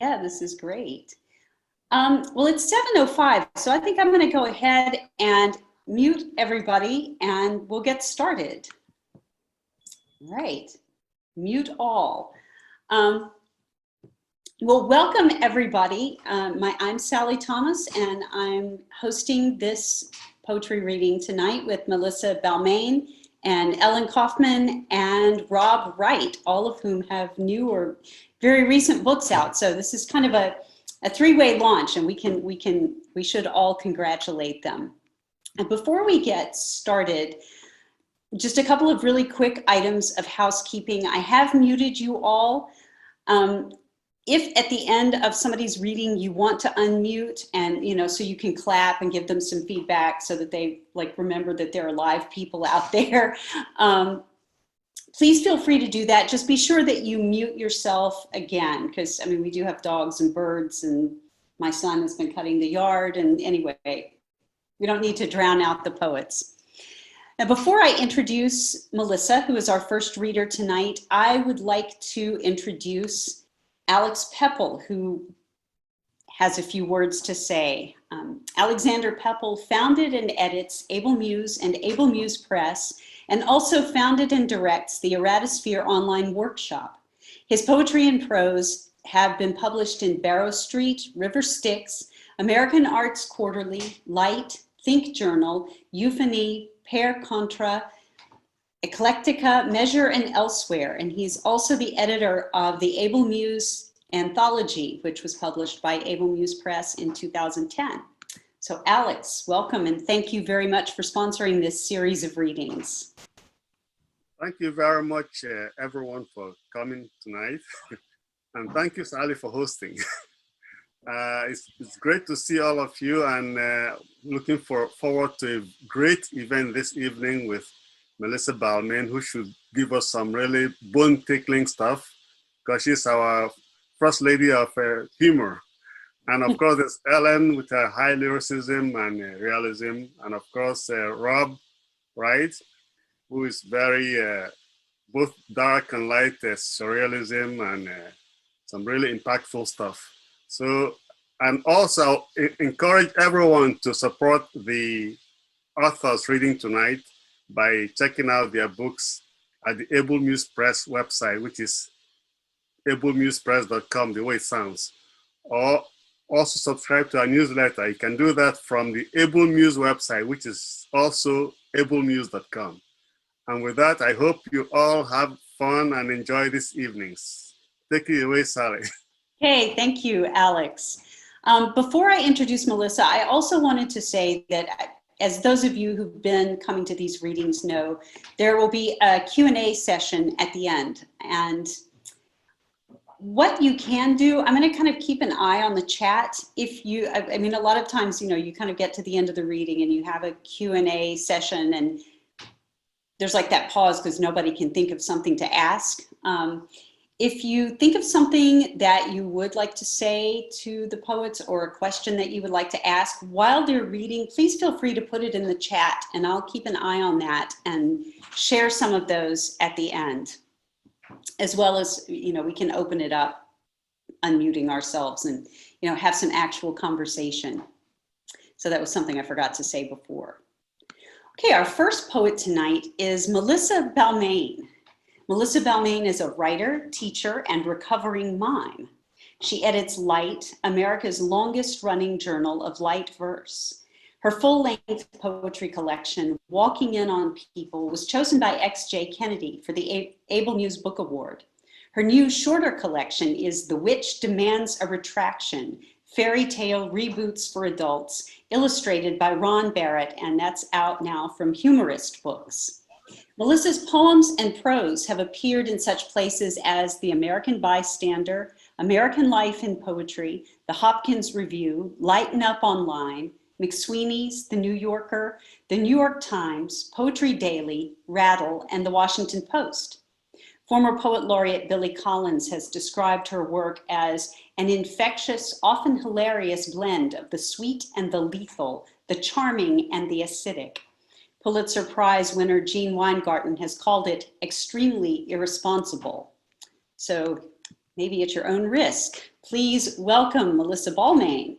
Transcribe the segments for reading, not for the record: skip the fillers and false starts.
Yeah, this is great. Well, it's 7:05, so I think I'm going to go ahead and mute everybody and we'll get started. All right, mute all. Well, welcome everybody. I'm Sally Thomas and I'm hosting this poetry reading tonight with Melissa Balmain and Ellen Kaufman and Rob Wright, all of whom have new or very recent books out. So this is kind of a three-way launch, and we should all congratulate them. And before we get started, just a couple of really quick items of housekeeping. I have muted you all. If at the end of somebody's reading you want to unmute and so you can clap and give them some feedback so that they remember that there are live people out there, please feel free to do that. Just be sure that you mute yourself again, because we do have dogs and birds, and my son has been cutting the yard, and anyway, we don't need to drown out the poets. Now, before I introduce Melissa, who is our first reader tonight, I would like to introduce Alex Peppel, who has a few words to say. Alexander Peppel founded and edits Able Muse and Able Muse Press, and also founded and directs the Erratosphere online workshop. His poetry and prose have been published in Barrow Street, River Styx, American Arts Quarterly, Light, Think Journal, Euphony, Per Contra, Eclectica, Measure, and elsewhere. And he's also the editor of the Able Muse Anthology, which was published by Able Muse Press in 2010. So Alex, welcome, and thank you very much for sponsoring this series of readings. Thank you very much, everyone, for coming tonight. And thank you, Sally, for hosting. It's great to see all of you, and looking forward to a great event this evening with Melissa Balmain, who should give us some really bone-tickling stuff, because she's our first lady of humor. And of course, there's Ellen with her high lyricism and realism, and of course, Rob Wright, who is very both dark and light surrealism and some really impactful stuff. So, and also encourage everyone to support the authors reading tonight by checking out their books at the Able Muse Press website, which is ablemusepress.com, the way it sounds. Or also subscribe to our newsletter. You can do that from the Able Muse website, which is also ablemuse.com. And with that, I hope you all have fun and enjoy this evenings. Take it away, Sally. Hey, thank you, Alex. Before I introduce Melissa, I also wanted to say that, as those of you who've been coming to these readings know, there will be a Q&A session at the end. And what you can do, I'm going to kind of keep an eye on the chat. If you, a lot of times, you kind of get to the end of the reading and you have a Q&A session and there's like that pause because nobody can think of something to ask. If you think of something that you would like to say to the poets or a question that you would like to ask while they're reading, please feel free to put it in the chat and I'll keep an eye on that and share some of those at the end. As well as, we can open it up, unmuting ourselves and, have some actual conversation. So that was something I forgot to say before. Okay, our first poet tonight is Melissa Balmain. Melissa Balmain is a writer, teacher, and recovering mime. She edits Light, America's longest running journal of light verse. Her full-length poetry collection, Walking In on People, was chosen by X.J. Kennedy for the Able Muse Book Award. Her new shorter collection is The Witch Demands a Retraction, Fairy Tale Reboots for Adults, illustrated by Ron Barrett, and that's out now from Humorist Books. Melissa's poems and prose have appeared in such places as the American Bystander, American Life in Poetry, the Hopkins Review, Lighten Up Online, McSweeney's, The New Yorker, The New York Times, Poetry Daily, Rattle, and The Washington Post. Former poet laureate Billy Collins has described her work as an infectious, often hilarious blend of the sweet and the lethal, the charming and the acidic. Pulitzer Prize winner Gene Weingarten has called it extremely irresponsible. So maybe at your own risk, Please welcome Melissa Balmain.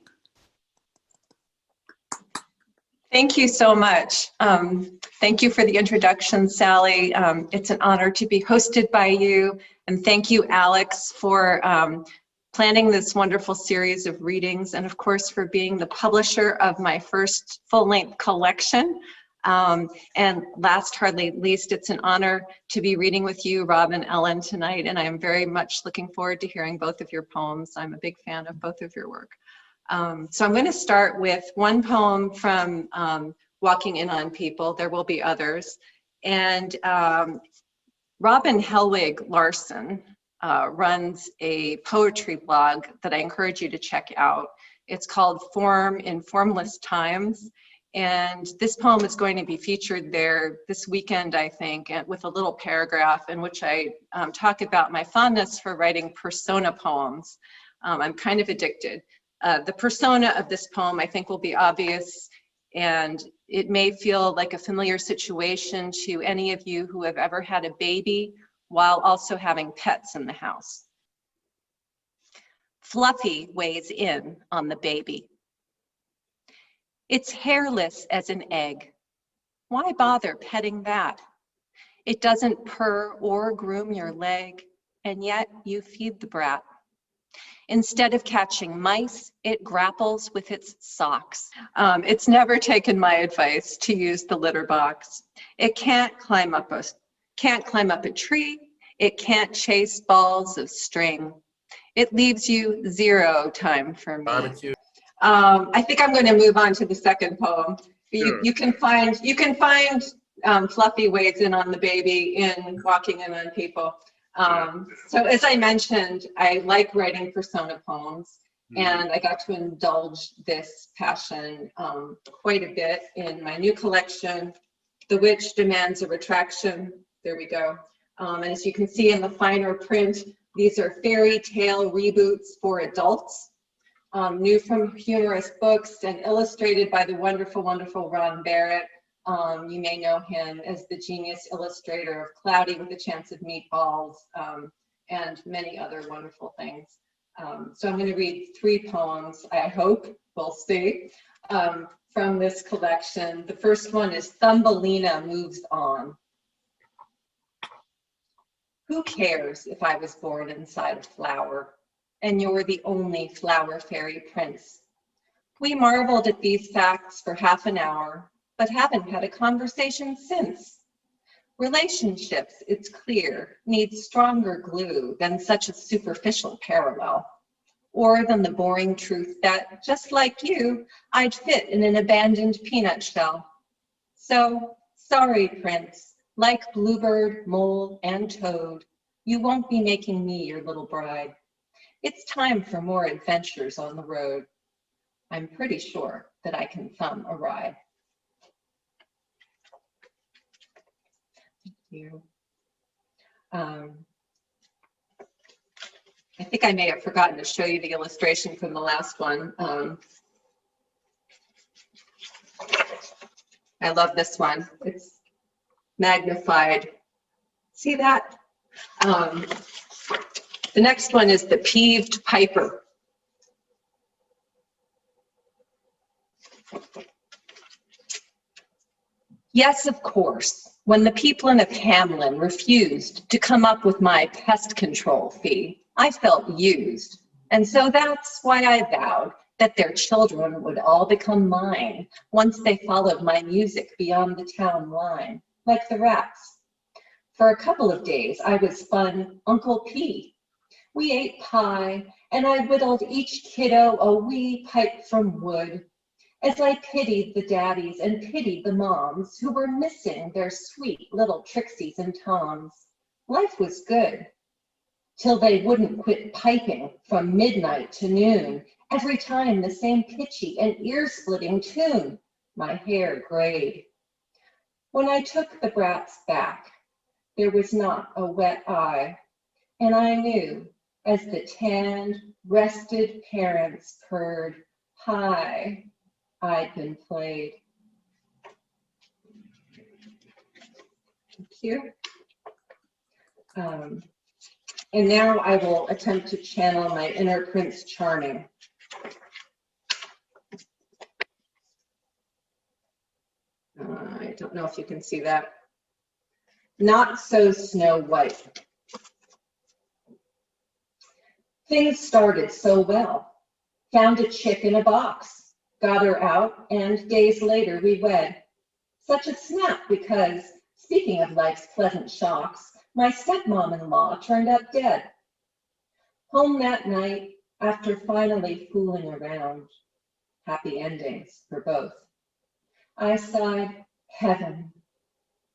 Thank you so much. Thank you for the introduction, Sally. It's an honor to be hosted by you. And thank you, Alex, for planning this wonderful series of readings, and of course for being the publisher of my first full-length collection. And last, hardly least, it's an honor to be reading with you, Rob and Ellen, tonight, and I am very much looking forward to hearing both of your poems. I'm a big fan of both of your work. So I'm going to start with one poem from Walking In on People. There will be others. And Robin Helwig Larson runs a poetry blog that I encourage you to check out. It's called Form in Formless Times. And this poem is going to be featured there this weekend, I think, and with a little paragraph in which I talk about my fondness for writing persona poems. I'm kind of addicted. The persona of this poem, I think, will be obvious, and it may feel like a familiar situation to any of you who have ever had a baby while also having pets in the house. Fluffy weighs in on the baby. It's hairless as an egg. Why bother petting that? It doesn't purr or groom your leg, and yet you feed the brat. Instead of catching mice, it grapples with its socks. It's never taken my advice to use the litter box. It can't climb up a tree. It can't chase balls of string. It leaves you zero time for me. Barbecue. I think I'm going to move on to the second poem. Sure. You can find Fluffy weighs in on the baby in Walking In on People. So as I mentioned, I like writing persona poems, and I got to indulge this passion quite a bit in my new collection, The Witch Demands a Retraction. There we go. And as you can see in the finer print, these are fairy tale reboots for adults, new from humorous books and illustrated by the wonderful, wonderful Ron Barrett. You may know him as the genius illustrator of Cloudy with a Chance of Meatballs, and many other wonderful things. So I'm going to read 3 poems, I hope, we'll see, from this collection. The first one is Thumbelina Moves On. Who cares if I was born inside a flower, and you're the only flower fairy prince? We marveled at these facts for half an hour, but haven't had a conversation since. Relationships, it's clear, need stronger glue than such a superficial parallel, or than the boring truth that, just like you, I'd fit in an abandoned peanut shell. So, sorry, Prince, like bluebird, mole, and toad, you won't be making me your little bride. It's time for more adventures on the road. I'm pretty sure that I can thumb a ride. Thank you. I think I may have forgotten to show you the illustration from the last one. I love this one. It's magnified. See that? The next one is the Peeved Piper. Yes, of course. When the people in Hamlin refused to come up with my pest control fee, I felt used. And so that's why I vowed that their children would all become mine once they followed my music beyond the town line, like the rats. For a couple of days, I was fun Uncle P. We ate pie, and I whittled each kiddo a wee pipe from wood, as I pitied the daddies and pitied the moms who were missing their sweet little Trixies and Toms. Life was good, till they wouldn't quit piping from midnight to noon, every time the same pitchy and ear-splitting tune. My hair grayed. When I took the brats back, there was not a wet eye, and I knew, as the tanned, rested parents purred, "Hi," I'd been played. Thank you. And now I will attempt to channel my inner Prince Charming. I don't know if you can see that. Not so Snow White. Things started so well. Found a chick in a box, got her out, and days later we wed. Such a snap because, speaking of life's pleasant shocks, my stepmom-in-law turned up dead. Home that night, after finally fooling around. Happy endings for both. I sighed, heaven.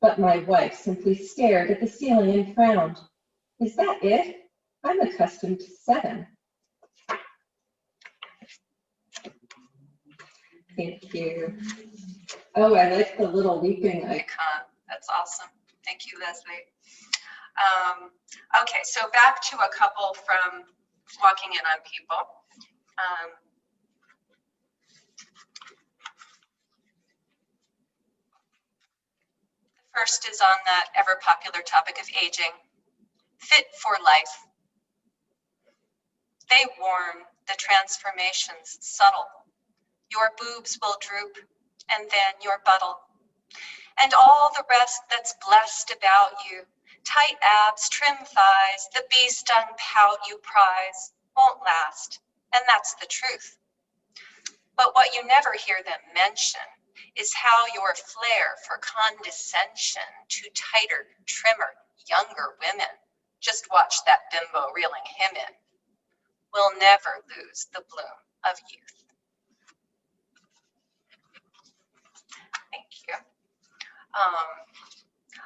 But my wife simply stared at the ceiling and frowned. Is that it? I'm accustomed to 7. Thank you. Oh, I like the little weeping icon. That's awesome. Thank you, Leslie. Okay, so back to a couple from Walking In on People. The first is on that ever popular topic of aging. Fit for life. They warm, the transformations subtle. Your boobs will droop, and then your buttle. And all the rest that's blessed about you, tight abs, trim thighs, the bee-stung pout you prize, won't last, and that's the truth. But what you never hear them mention is how your flair for condescension to tighter, trimmer, younger women, just watch that bimbo reeling him in, will never lose the bloom of youth. Thank you.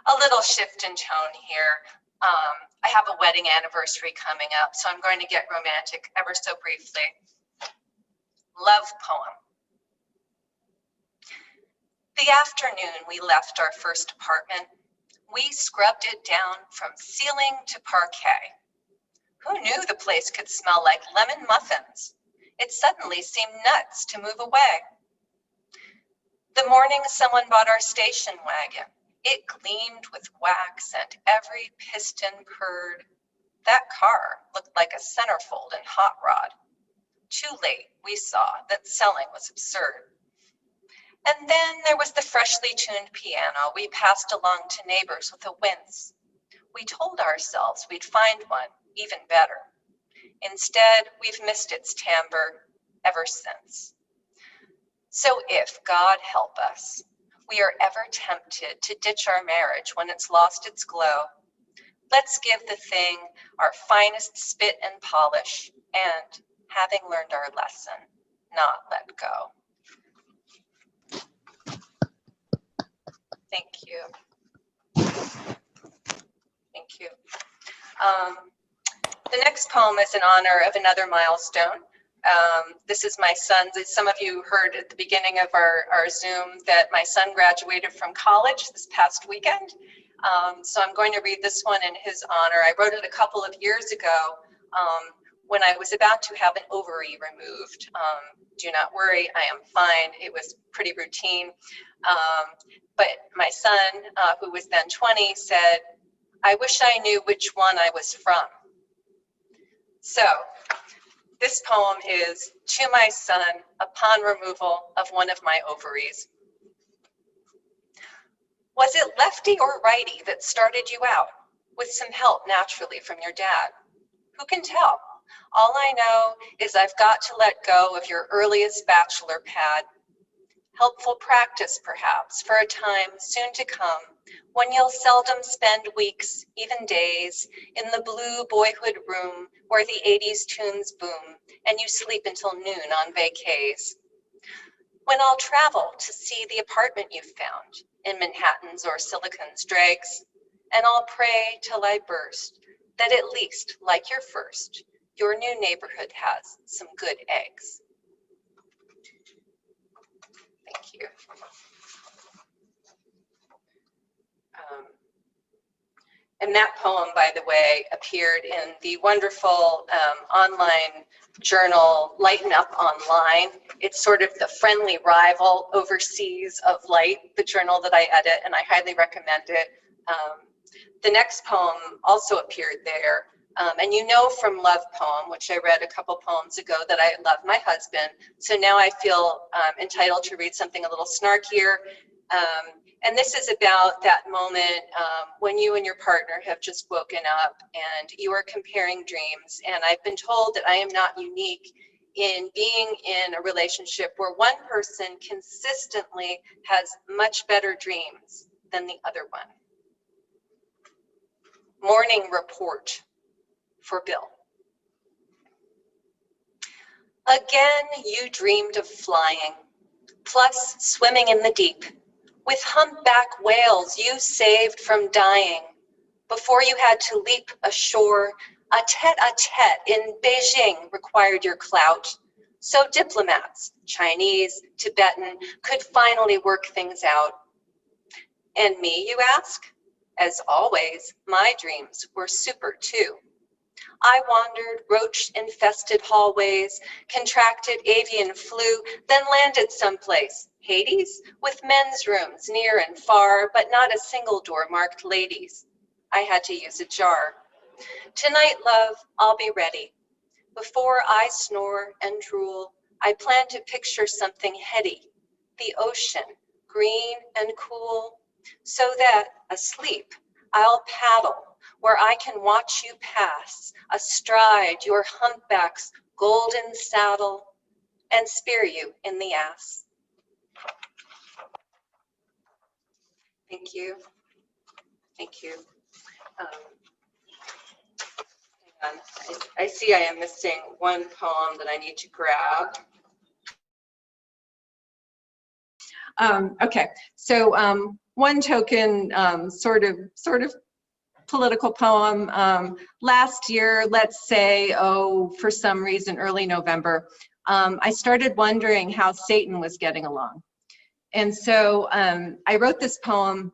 A little shift in tone here. I have a wedding anniversary coming up, so I'm going to get romantic ever so briefly. Love poem. The afternoon we left our first apartment, we scrubbed it down from ceiling to parquet. Who knew the place could smell like lemon muffins? It suddenly seemed nuts to move away. The morning someone bought our station wagon. It gleamed with wax and every piston purred. That car looked like a centerfold and hot rod. Too late, we saw that selling was absurd. And then there was the freshly tuned piano we passed along to neighbors with a wince. We told ourselves we'd find one even better. Instead, we've missed its timbre ever since. So if, God help us, we are ever tempted to ditch our marriage when it's lost its glow, let's give the thing our finest spit and polish and, having learned our lesson, not let go. Thank you. Thank you. The next poem is in honor of another milestone. This is my son's. As some of you heard at the beginning of our Zoom that my son graduated from college this past weekend. So I'm going to read this one in his honor. I wrote it a couple of years ago when I was about to have an ovary removed. Do not worry, I am fine. It was pretty routine. But my son, who was then 20, said, I wish I knew which one I was from. So this poem is to my son upon removal of one of my ovaries. Was it lefty or righty that started you out, with some help naturally from your dad? Who can tell? All I know is I've got to let go of your earliest bachelor pad. Helpful practice, perhaps, for a time soon to come, when you'll seldom spend weeks, even days, in the blue boyhood room where the 80s tunes boom, and you sleep until noon on vacays. When I'll travel to see the apartment you've found, in Manhattan's or Silicon's dregs, and I'll pray till I burst, that at least, like your first, your new neighborhood has some good eggs. Thank you. And that poem, by the way, appeared in the wonderful online journal Lighten Up Online. It's sort of the friendly rival overseas of Light, the journal that I edit, and I highly recommend it. The next poem also appeared there. And you know from Love Poem, which I read a couple poems ago, that I love my husband. So now I feel entitled to read something a little snarkier. And this is about that moment when you and your partner have just woken up and you are comparing dreams. And I've been told that I am not unique in being in a relationship where one person consistently has much better dreams than the other one. Morning report for Bill. Again, you dreamed of flying, plus swimming in the deep, with humpback whales you saved from dying. Before you had to leap ashore, a tete-a-tete in Beijing required your clout. So diplomats, Chinese, Tibetan, could finally work things out. And me, you ask? As always, my dreams were super too. I wandered roach-infested hallways, contracted avian flu, then landed someplace, Hades, with men's rooms near and far, but not a single door marked ladies. I had to use a jar. Tonight, love, I'll be ready. Before I snore and drool, I plan to picture something heady, the ocean, green and cool, so that, asleep, I'll paddle where I can watch you pass, astride your humpback's golden saddle, and spear you in the ass. Thank you. Thank you. Hang on. I see I am missing one poem that I need to grab. Okay, so one token sort of political poem. Last year, let's say, for some reason, early November, I started wondering how Satan was getting along. And so I wrote this poem,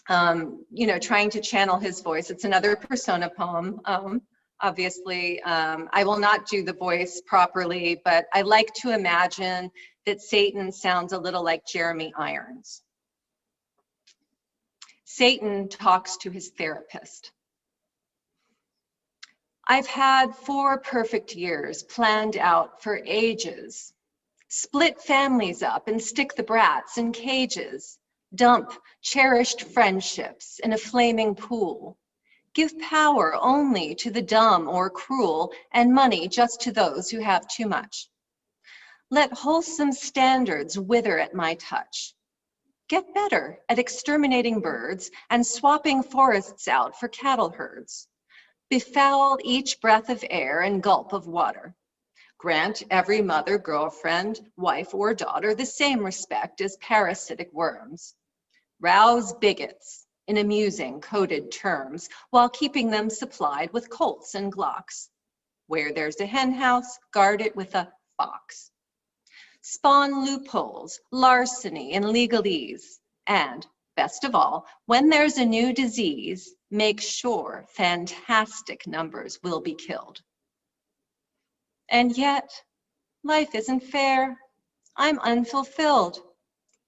trying to channel his voice. It's another persona poem. Obviously, I will not do the voice properly, but I like to imagine that Satan sounds a little like Jeremy Irons. Satan talks to his therapist. I've had 4 perfect years planned out for ages. Split families up and stick the brats in cages. Dump cherished friendships in a flaming pool. Give power only to the dumb or cruel, and money just to those who have too much. Let wholesome standards wither at my touch. Get better at exterminating birds and swapping forests out for cattle herds. Befoul each breath of air and gulp of water. Grant every mother, girlfriend, wife, or daughter the same respect as parasitic worms. Rouse bigots in amusing coded terms while keeping them supplied with Colts and Glocks. Where there's a hen house, guard it with a fox. Spawn loopholes, larceny, and legalese. And, best of all, when there's a new disease, make sure fantastic numbers will be killed. And yet, life isn't fair. I'm unfulfilled.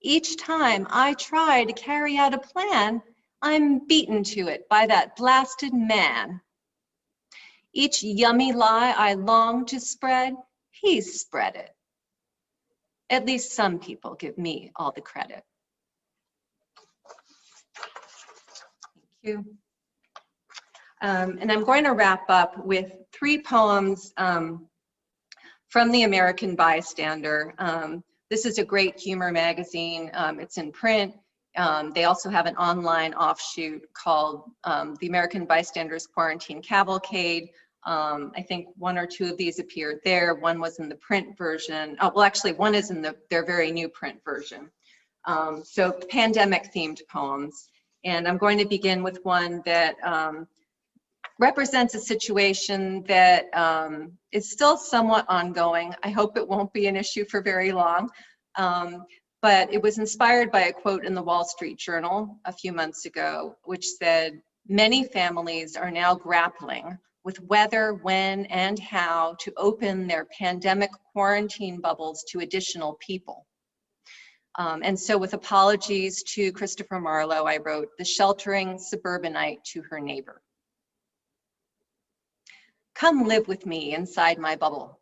Each time I try to carry out a plan, I'm beaten to it by that blasted man. Each yummy lie I long to spread, he's spread it. At least some people give me all the credit. Thank you. And I'm going to wrap up with 3 poems from the American Bystander. This is a great humor magazine. It's in print. They also have an online offshoot called the American Bystander's Quarantine Cavalcade. I think 1 or 2 of these appeared there. One was in the print version. Oh, well, actually, one is in their very new print version. So pandemic-themed poems. And I'm going to begin with one that represents a situation that is still somewhat ongoing. I hope it won't be an issue for very long. But it was inspired by a quote in the Wall Street Journal a few months ago, which said, "Many families are now grappling with whether, when, and how to open their pandemic quarantine bubbles to additional people." And so with apologies to Christopher Marlowe, I wrote, "The Sheltering Suburbanite to Her Neighbor." Come live with me inside my bubble.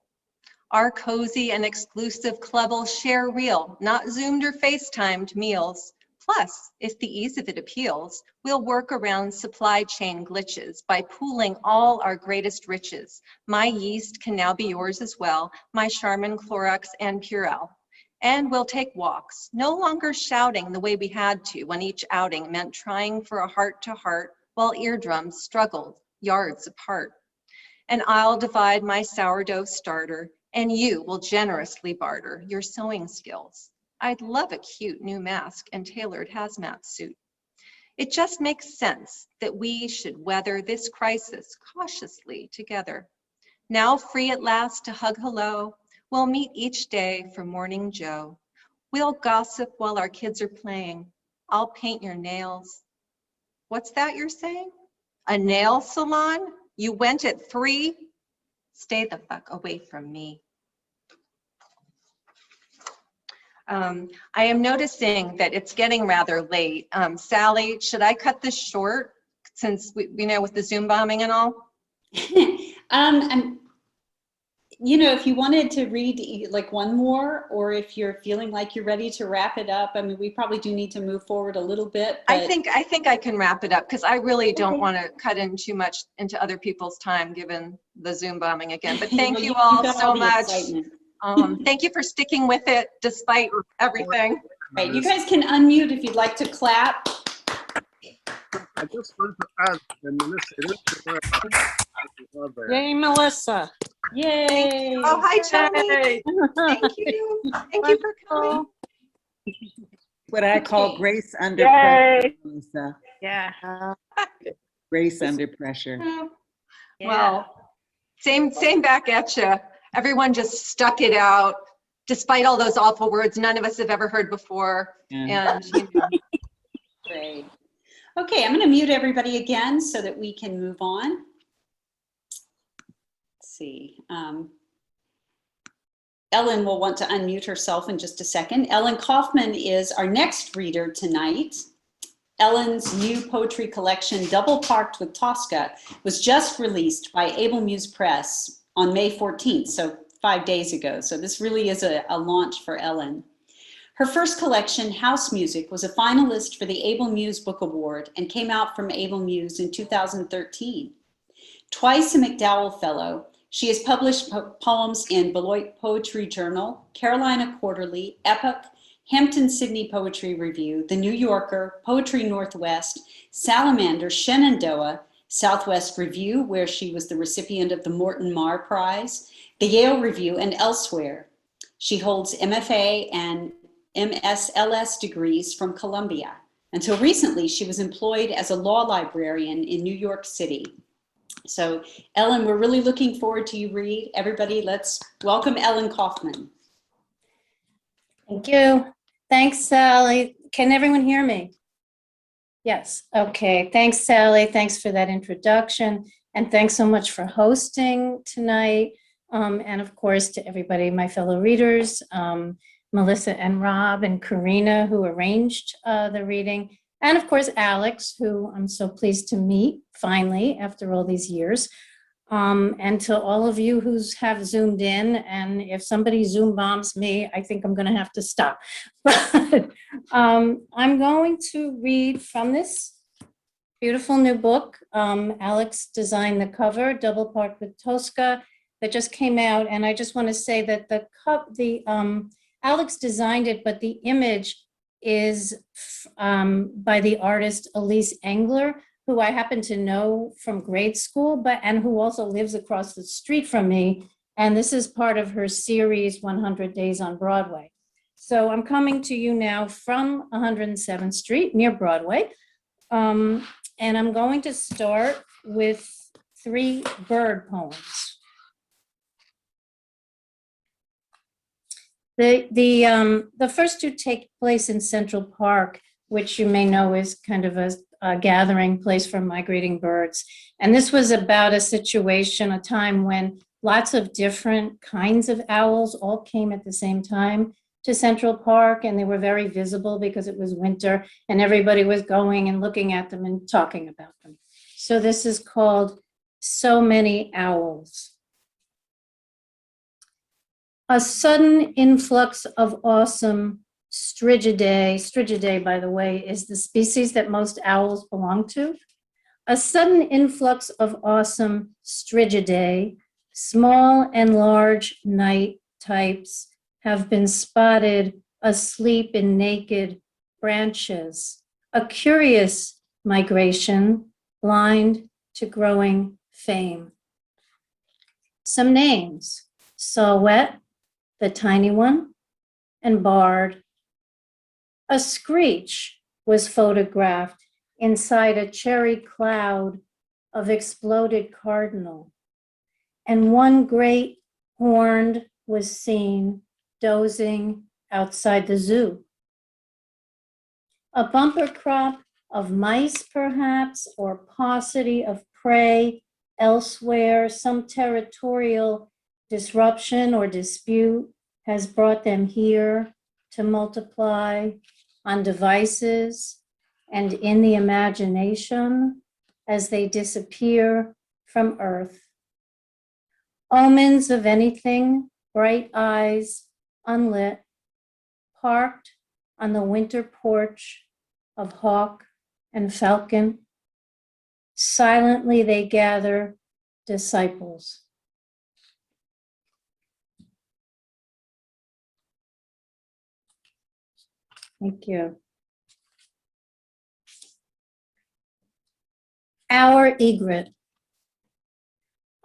Our cozy and exclusive club'll share real, not Zoomed or FaceTimed meals. Plus, if the ease of it appeals, we'll work around supply chain glitches by pooling all our greatest riches. My yeast can now be yours as well, my Charmin, Clorox, and Purell. And we'll take walks, no longer shouting the way we had to when each outing meant trying for a heart-to-heart while eardrums struggled yards apart. And I'll divide my sourdough starter, and you will generously barter your sewing skills. I'd love a cute new mask and tailored hazmat suit. It just makes sense that we should weather this crisis cautiously together. Now free at last to hug hello, we'll meet each day for Morning Joe. We'll gossip while our kids are playing. I'll paint your nails. What's that you're saying? A nail salon? You went at 3? Stay the fuck away from me. I am noticing that it's getting rather late. Sally, should I cut this short since we know with the Zoom bombing and all? You know, if you wanted to read like one more, or if you're feeling like you're ready to wrap it up, I mean, we probably do need to move forward a little bit. I think I can wrap it up because I really don't want to cut in too much into other people's time given the Zoom bombing again. But thank you all so much. Thank you for sticking with it despite everything. Right, you guys can unmute if you'd like to clap. I just want to add, Melissa, Yay, Melissa. Yay. Oh, hi, Tony. Yay. Thank you. Thank you for coming. What I call Okay. grace under Yay. pressure, Lisa. Yeah. Grace under pressure. Well, same back at you. Everyone just stuck it out, despite all those awful words none of us have ever heard before. Yeah. And you know. Great. Okay, I'm going to mute everybody again so that we can move on. Let's see. Ellen will want to unmute herself in just a second. Ellen Kaufman is our next reader tonight. Ellen's new poetry collection, Double Parked with Tosca, was just released by Able Muse Press on May 14th, so 5 days ago. So this really is a launch for Ellen. Her first collection, House Music, was a finalist for the Able Muse Book Award and came out from Able Muse in 2013. Twice a McDowell Fellow, she has published poems in Beloit Poetry Journal, Carolina Quarterly, Epoch, Hampton Sydney Poetry Review, The New Yorker, Poetry Northwest, Salamander, Shenandoah, Southwest Review, where she was the recipient of the Morton Marr Prize, the Yale Review, and elsewhere. She holds MFA and MSLS degrees from Columbia. Until recently, she was employed as a law librarian in New York City. So, Ellen, we're really looking forward to you read. Everybody, let's welcome Ellen Kaufman. Thank you. Thanks, Sally. Can everyone hear me? Yes. Okay. Thanks, Sally. Thanks for that introduction. And thanks so much for hosting tonight. And of course, to everybody, my fellow readers, Melissa and Rob and Karina, who arranged the reading. And of course, Alex, who I'm so pleased to meet finally after all these years. And to all of you who have zoomed in, and if somebody Zoom bombs me, I think I'm going to have to stop. But I'm going to read from this beautiful new book. Alex designed the cover, Double Parked with Tosca, that just came out. And I just want to say that Alex designed it, but the image is by the artist Elise Engler, who I happen to know from grade school, and who also lives across the street from me. And this is part of her series, 100 Days on Broadway. So I'm coming to you now from 107th Street near Broadway. And I'm going to start with 3 bird poems. The first 2 take place in Central Park, which you may know is kind of a gathering place for migrating birds. And this was about a situation, a time when lots of different kinds of owls all came at the same time to Central Park, and they were very visible because it was winter and everybody was going and looking at them and talking about them. So this is called So many owls. A sudden influx of awesome Strigidae. Strigidae, by the way, is the species that most owls belong to. A sudden influx of awesome Strigidae, small and large night types, have been spotted asleep in naked branches. A curious migration, blind to growing fame. Some names: Saw-Whet, the tiny one, and Bard. A screech was photographed inside a cherry cloud of exploded cardinal, and one great horned was seen dozing outside the zoo. A bumper crop of mice, perhaps, or paucity of prey elsewhere, some territorial disruption or dispute has brought them here to multiply on devices and in the imagination as they disappear from Earth. Omens of anything, bright eyes, unlit, parked on the winter porch of hawk and falcon. Silently they gather disciples. Thank you. Our egret.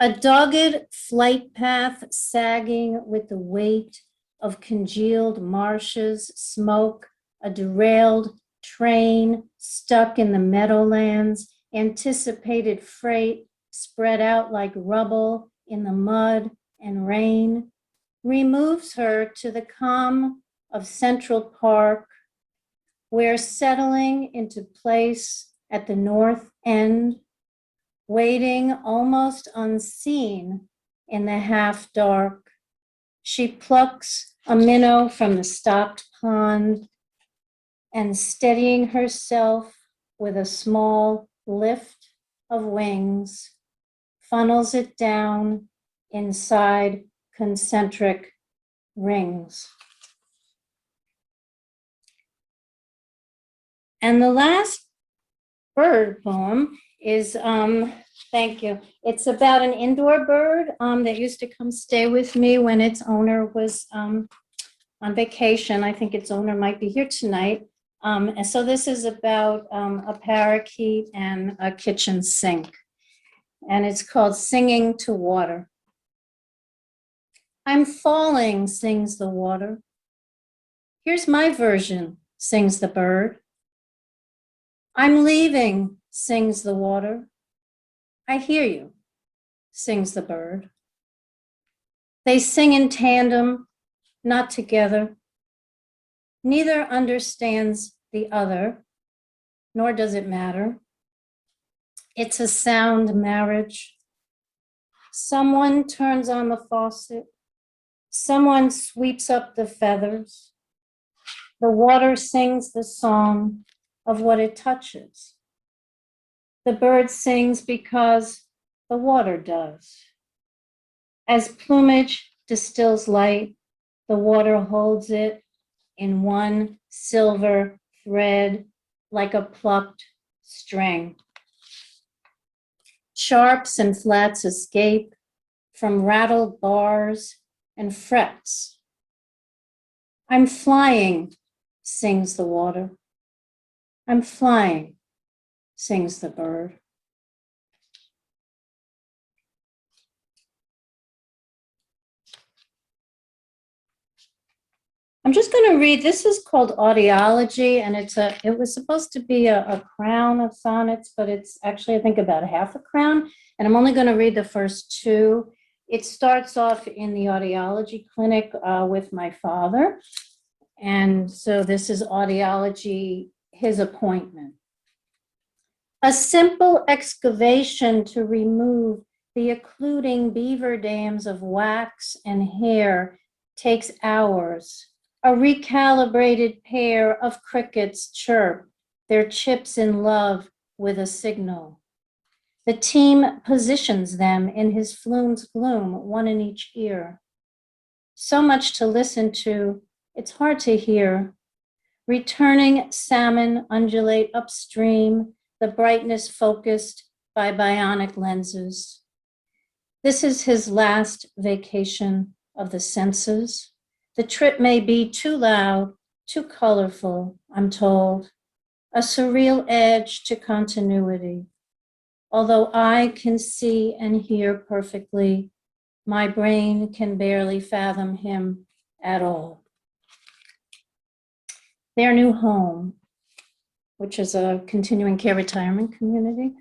A dogged flight path sagging with the weight of congealed marshes, smoke, a derailed train stuck in the meadowlands, anticipated freight spread out like rubble in the mud and rain, removes her to the calm of Central Park, where settling into place at the north end, waiting almost unseen in the half dark, she plucks a minnow from the stocked pond and, steadying herself with a small lift of wings, funnels it down inside concentric rings. And the last bird poem is, thank you. It's about an indoor bird that used to come stay with me when its owner was on vacation. I think its owner might be here tonight. And so this is about a parakeet and a kitchen sink. And it's called Singing to Water. I'm falling, sings the water. Here's my version, sings the bird. I'm leaving, sings the water. I hear you, sings the bird. They sing in tandem, not together. Neither understands the other, nor does it matter. It's a sound marriage. Someone turns on the faucet. Someone sweeps up the feathers. The water sings the song of what it touches. The bird sings because the water does. As plumage distills light, the water holds it in one silver thread like a plucked string. Sharps and flats escape from rattled bars and frets. I'm flying, sings the water. I'm flying, sings the bird. I'm just going to read, this is called Audiology, and it was supposed to be a crown of sonnets, but it's actually, I think, about half a crown, and I'm only going to read the first two. It starts off in the audiology clinic with my father, and so this is Audiology, his appointment. A simple excavation to remove the occluding beaver dams of wax and hair takes hours. A recalibrated pair of crickets chirp their chips in love with a signal. The team positions them in his flume's gloom, one in each ear. So much to listen to, it's hard to hear. Returning salmon undulate upstream, the brightness focused by bionic lenses. This is his last vacation of the senses. The trip may be too loud, too colorful, I'm told. A surreal edge to continuity. Although I can see and hear perfectly, my brain can barely fathom him at all. Their new home, which is a continuing care retirement community.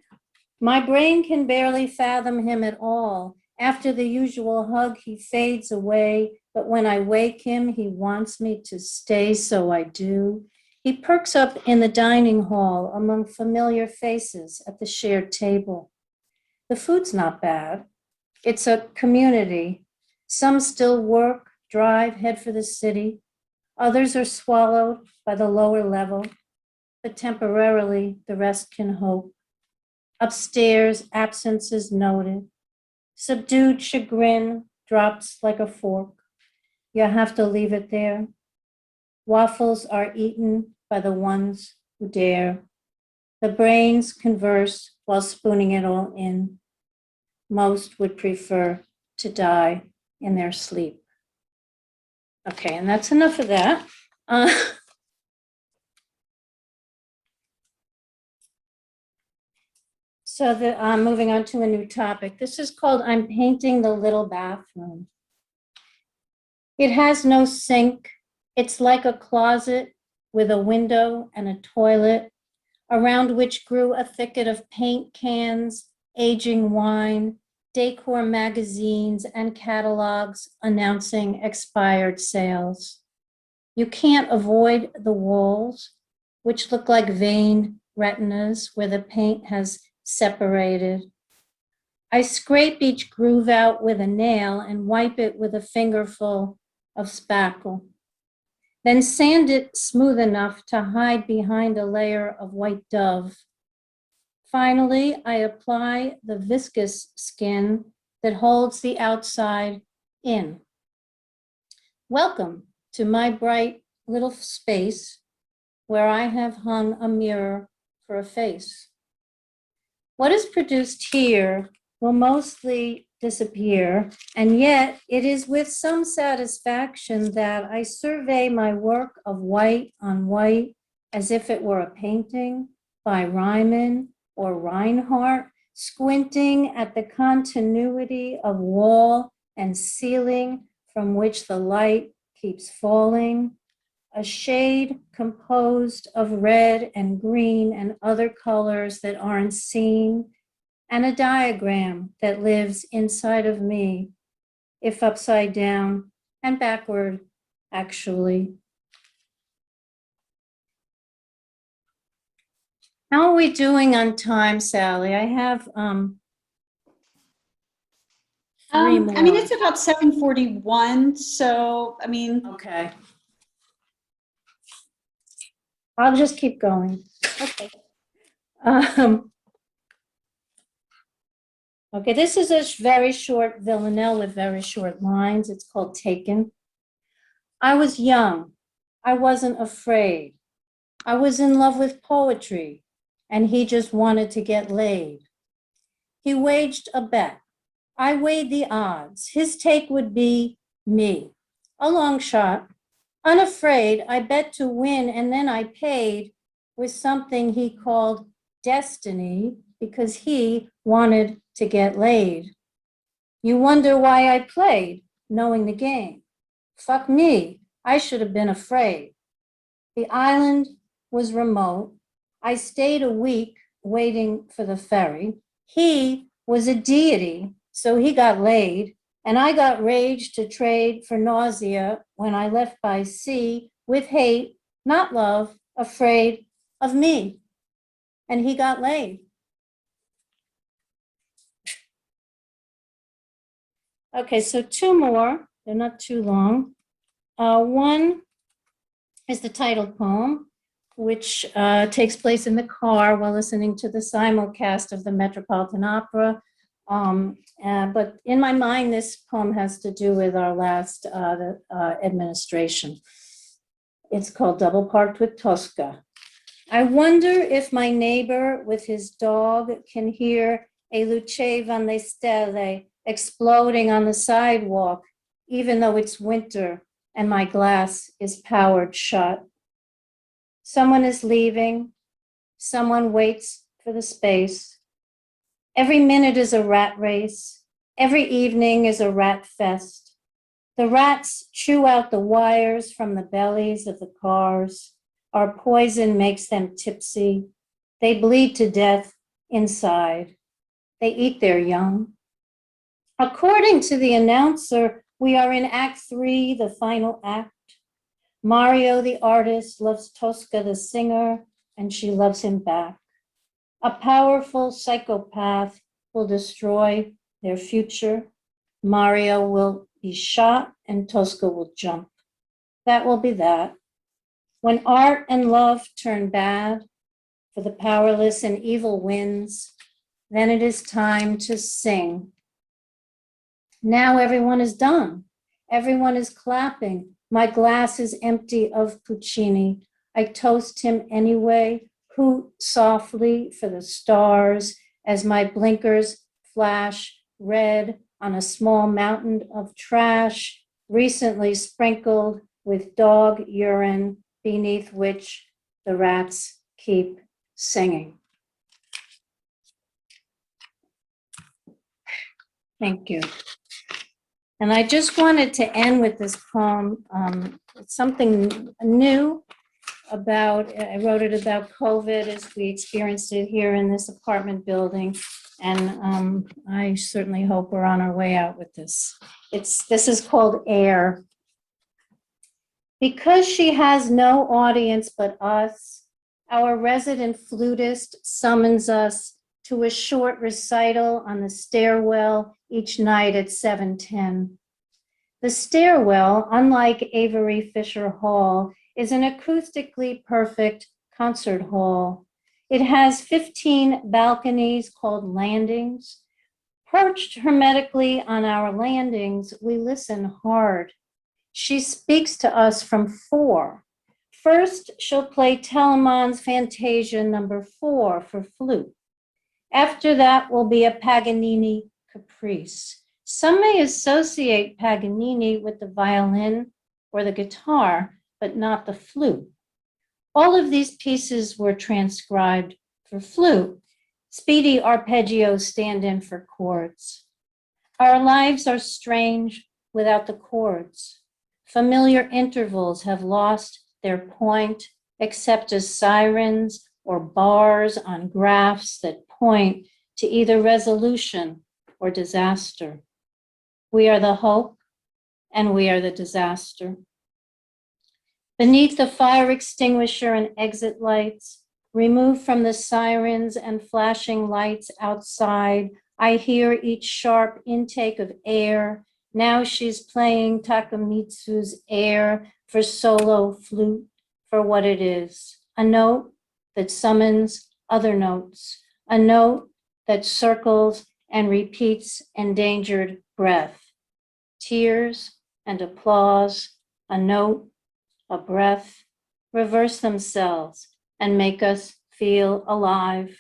My brain can barely fathom him at all. After the usual hug, he fades away, but when I wake him, he wants me to stay, so I do. He perks up in the dining hall among familiar faces at the shared table. The food's not bad. It's a community. Some still work, drive, head for the city. Others are swallowed by the lower level, but temporarily the rest can hope. Upstairs, absence is noted. Subdued chagrin drops like a fork. You have to leave it there. Waffles are eaten by the ones who dare. The brains converse while spooning it all in. Most would prefer to die in their sleep. Okay, and that's enough of that. So I'm moving on to a new topic. This is called I'm Painting the Little Bathroom. It has no sink. It's like a closet with a window and a toilet, around which grew a thicket of paint cans, aging wine, decor magazines, and catalogs announcing expired sales. You can't avoid the walls, which look like veined retinas where the paint has separated. I scrape each groove out with a nail and wipe it with a fingerful of spackle. Then sand it smooth enough to hide behind a layer of white dove. Finally, I apply the viscous skin that holds the outside in. Welcome to my bright little space where I have hung a mirror for a face. What is produced here will mostly disappear, and yet it is with some satisfaction that I survey my work of white on white as if it were a painting by Ryman or Reinhardt, squinting at the continuity of wall and ceiling from which the light keeps falling, a shade composed of red and green and other colors that aren't seen, and a diagram that lives inside of me, if upside down and backward, actually. How are we doing on time, Sally? I have 3 more. I mean, it's about 7:41, so, I mean. Okay. I'll just keep going. Okay. Okay, this is a very short villanelle with very short lines. It's called Taken. I was young. I wasn't afraid. I was in love with poetry, and he just wanted to get laid. He waged a bet. I weighed the odds. His take would be me. A long shot. Unafraid, I bet to win, and then I paid with something he called destiny because he wanted to get laid. You wonder why I played, knowing the game. Fuck me, I should have been afraid. The island was remote. I stayed a week waiting for the ferry. He was a deity, so he got laid. And I got rage to trade for nausea when I left by sea with hate, not love, afraid of me. And he got laid. Okay, so 2 more. They're not too long. One is the title poem. which takes place in the car while listening to the simulcast of the Metropolitan Opera. But in my mind, this poem has to do with our last administration. It's called Double Parked with Tosca. I wonder if my neighbor with his dog can hear a luceva le stelle exploding on the sidewalk, even though it's winter and my glass is powered shut. Someone is leaving. Someone waits for the space. Every minute is a rat race. Every evening is a rat fest. The rats chew out the wires from the bellies of the cars. Our poison makes them tipsy. They bleed to death inside. They eat their young. According to the announcer, we are in Act 3, the final act. Mario, the artist, loves Tosca, the singer, and she loves him back. A powerful psychopath will destroy their future. Mario will be shot and Tosca will jump. That will be that. When art and love turn bad, for the powerless and evil wins, then it is time to sing. Now everyone is done. Everyone is clapping. My glass is empty of Puccini. I toast him anyway, hoot softly for the stars as my blinkers flash red on a small mountain of trash recently sprinkled with dog urine beneath which the rats keep singing. Thank you. And I just wanted to end with this poem. It's something new about, I wrote it about COVID as we experienced it here in this apartment building. And I certainly hope we're on our way out with this. This is called Air. Because she has no audience but us, our resident flutist summons us to a short recital on the stairwell each night at 7:10. The stairwell, unlike Avery Fisher Hall, is an acoustically perfect concert hall. It has 15 balconies called landings. Perched hermetically on our landings, we listen hard. She speaks to us from 4. First, she'll play Telemann's Fantasia number 4 for flute. After that will be a Paganini caprice. Some may associate Paganini with the violin or the guitar, but not the flute. All of these pieces were transcribed for flute. Speedy arpeggios stand in for chords. Our lives are strange without the chords. Familiar intervals have lost their point, except as sirens or bars on graphs that point to either resolution or disaster. We are the hope and we are the disaster. Beneath the fire extinguisher and exit lights, removed from the sirens and flashing lights outside, I hear each sharp intake of air. Now she's playing Takamitsu's Air for solo flute for what it is, a note that summons other notes, a note that circles and repeats endangered breath. Tears and applause, a note, a breath, reverse themselves and make us feel alive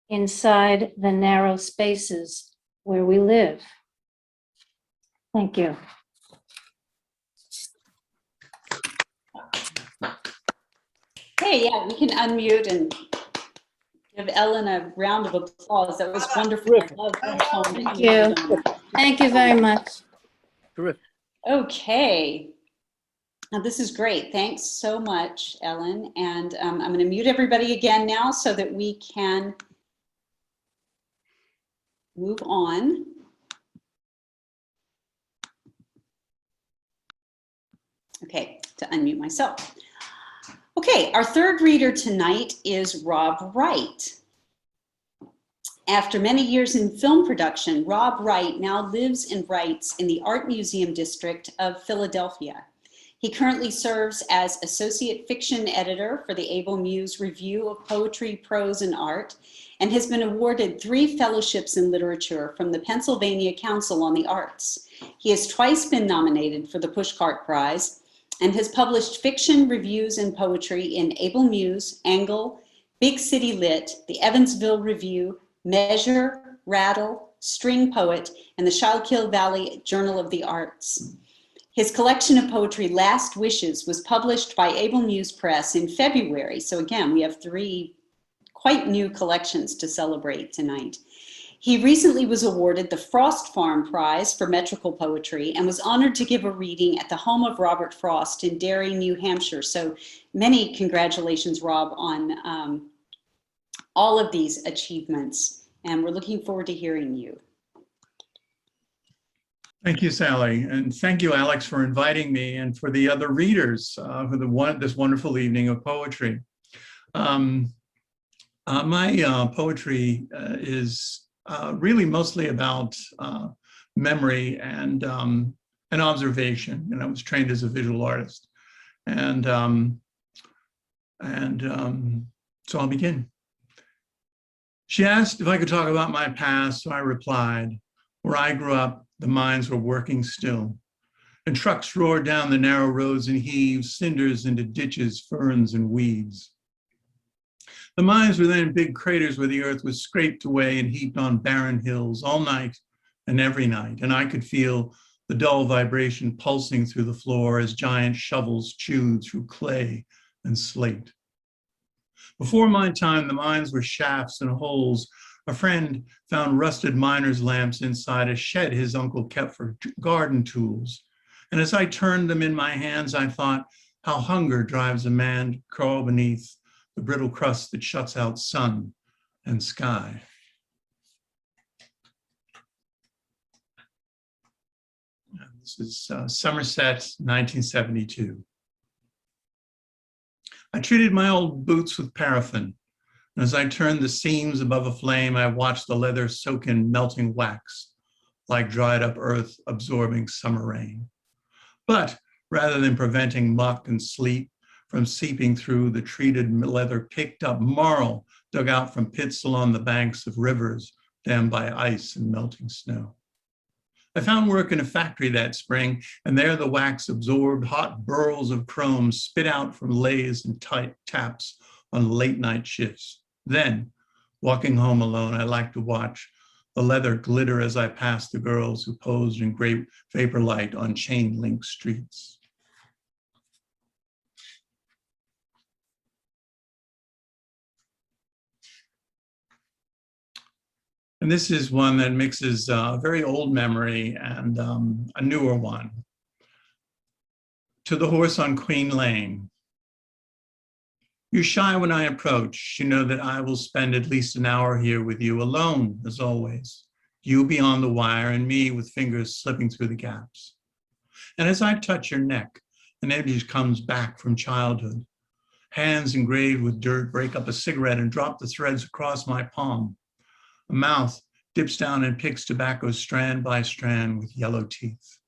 inside the narrow spaces where we live. Thank you. Hey, yeah, we can unmute and give Ellen a round of applause. That was wonderful. I love that poem. Thank you. Thank you very much. Terrific. Okay. Now, this is great. Thanks so much, Ellen. And I'm going to mute everybody again now so that we can move on. Okay, to unmute myself. Okay, our third reader tonight is Rob Wright. After many years in film production, Rob Wright now lives and writes in the Art Museum District of Philadelphia. He currently serves as Associate Fiction Editor for the Able Muse Review of Poetry, Prose, and Art, and has been awarded 3 fellowships in literature from the Pennsylvania Council on the Arts. He has twice been nominated for the Pushcart Prize and has published fiction, reviews, and poetry in Able Muse, Angle, Big City Lit, the Evansville Review, Measure, Rattle, String Poet, and the Schuylkill Valley Journal of the Arts. His collection of poetry, Last Wishes, was published by Able Muse Press in February. So again, we have 3 quite new collections to celebrate tonight. He recently was awarded the Frost Farm Prize for metrical poetry and was honored to give a reading at the home of Robert Frost in Derry, New Hampshire. So many congratulations, Rob, on all of these achievements. And we're looking forward to hearing you. Thank you, Sally, and thank you, Alex, for inviting me and for the other readers for this wonderful evening of poetry. My poetry is really mostly about memory and observation. And I was trained as a visual artist, and so I'll begin. She asked if I could talk about my past, so I replied, where I grew up, the mines were working still, and trucks roared down the narrow roads and heaved cinders into ditches, ferns, and weeds. The mines were then big craters where the earth was scraped away and heaped on barren hills all night and every night, and I could feel the dull vibration pulsing through the floor as giant shovels chewed through clay and slate. Before my time, the mines were shafts and holes. A friend found rusted miner's lamps inside a shed his uncle kept for garden tools. And as I turned them in my hands, I thought how hunger drives a man to crawl beneath the brittle crust that shuts out sun and sky. This is Somerset, 1972. I treated my old boots with paraffin. And as I turned the seams above a flame, I watched the leather soak in melting wax, like dried up earth absorbing summer rain. But rather than preventing muck and sleet from seeping through, the treated leather picked up marl dug out from pits along the banks of rivers dammed by ice and melting snow. I found work in a factory that spring, and there the wax absorbed hot burls of chrome spit out from lathes and tight taps on late night shifts. Then, walking home alone, I liked to watch the leather glitter as I passed the girls who posed in great vapor light on chain-link streets. And this is one that mixes a very old memory and a newer one. To the horse on Queen Lane. You're shy when I approach. You know that I will spend at least an hour here with you, alone as always. You beyond the wire and me with fingers slipping through the gaps. And as I touch your neck, an image comes back from childhood. Hands engraved with dirt break up a cigarette and drop the threads across my palm. A mouth dips down and picks tobacco strand by strand with yellow teeth.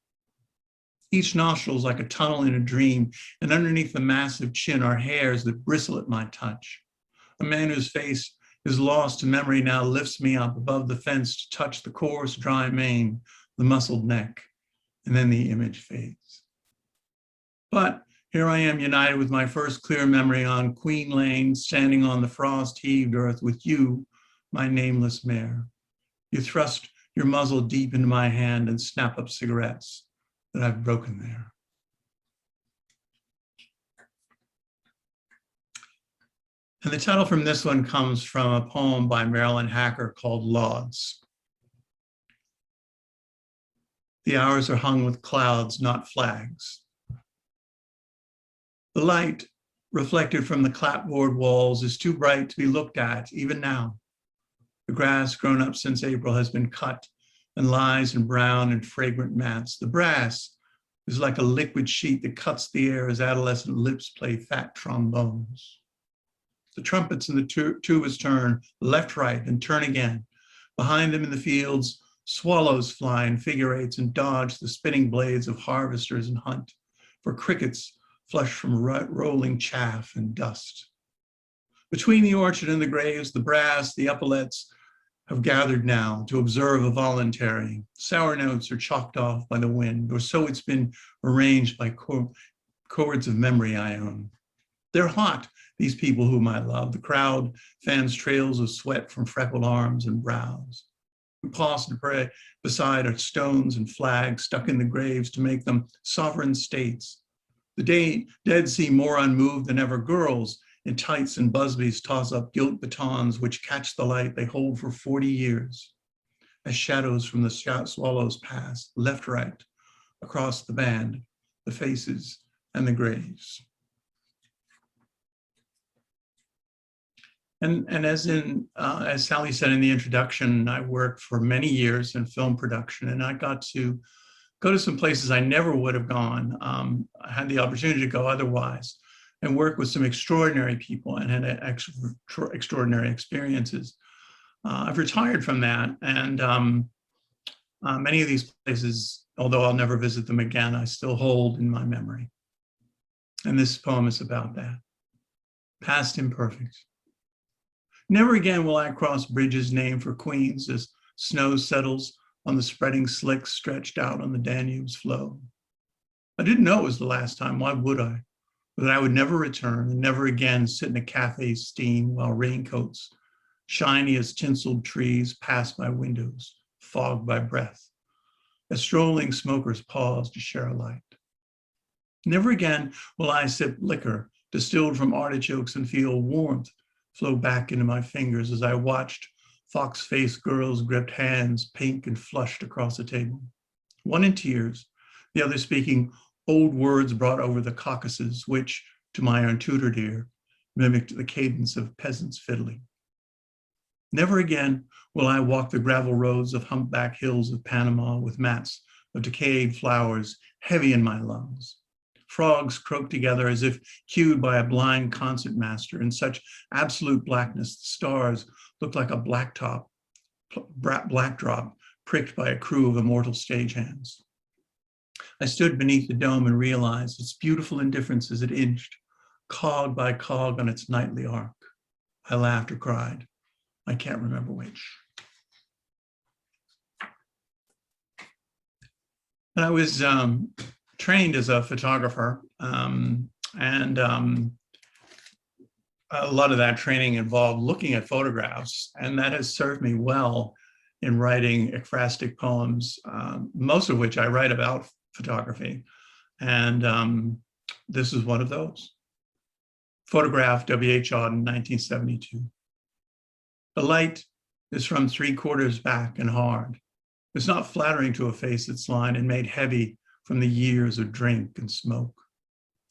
Each nostril is like a tunnel in a dream, and underneath the massive chin are hairs that bristle at my touch. A man whose face is lost to memory now lifts me up above the fence to touch the coarse, dry mane, the muscled neck, and then the image fades. But here I am united with my first clear memory on Queen Lane, standing on the frost-heaved earth with you, my nameless mare. You thrust your muzzle deep into my hand and snap up cigarettes that I've broken there. And the title from this one comes from a poem by Marilyn Hacker called Lauds. The hours are hung with clouds, not flags. The light reflected from the clapboard walls is too bright to be looked at, even now. The grass grown up since April has been cut and lies in brown and fragrant mats. The brass is like a liquid sheet that cuts the air as adolescent lips play fat trombones. The trumpets and the tubas turn left, right, and turn again. Behind them in the fields, swallows fly in figure eights and dodge the spinning blades of harvesters and hunt. for crickets flushed from rolling chaff and dust. Between the orchard and the graves, the brass, the epaulets have gathered now to observe a voluntary. Sour notes are chalked off by the wind, or so it's been arranged by chords of memory I own. They're hot, these people whom I love. The crowd fans trails of sweat from freckled arms and brows. We pause to pray beside our stones and flags stuck in the graves to make them sovereign states. The dead seem more unmoved than ever. Girls in tights and busbies toss up gilt batons which catch the light they hold for 40 years. As shadows from the swallows pass, left, right, across the band, the faces and the graves. And as Sally said in the introduction, I worked for many years in film production, and I got to go to some places I never would have gone. I had the opportunity to go otherwise, and work with some extraordinary people and had extraordinary experiences. I've retired from that, and many of these places, although I'll never visit them again, I still hold in my memory. And this poem is about that. Past imperfect. Never again will I cross bridges named for queens as snow settles on the spreading slicks stretched out on the Danube's flow. I didn't know it was the last time, why would I? But that I would never return and never again sit in a cafe's steam while raincoats, shiny as tinseled trees, pass by windows, fogged by breath, as strolling smokers pause to share a light. Never again will I sip liquor distilled from artichokes and feel warmth flow back into my fingers as I watched fox-faced girls gripped hands, pink and flushed across the table. One in tears, the other speaking old words brought over the Caucasus, which, to my untutored ear, mimicked the cadence of peasants fiddling. Never again will I walk the gravel roads of humpback hills of Panama with mats of decayed flowers heavy in my lungs. Frogs croak together as if cued by a blind concertmaster in such absolute blackness, the stars look like a backdrop pricked by a crew of immortal stagehands. I stood beneath the dome and realized its beautiful indifference as it inched, cog by cog on its nightly arc. I laughed or cried. I can't remember which. And I was trained as a photographer, and a lot of that training involved looking at photographs, and that has served me well in writing ekphrastic poems, most of which I write about photography. And this is one of those. Photographed W.H. Auden, 1972. The light is from 3/4 back and hard. It's not flattering to a face that's lined and made heavy from the years of drink and smoke.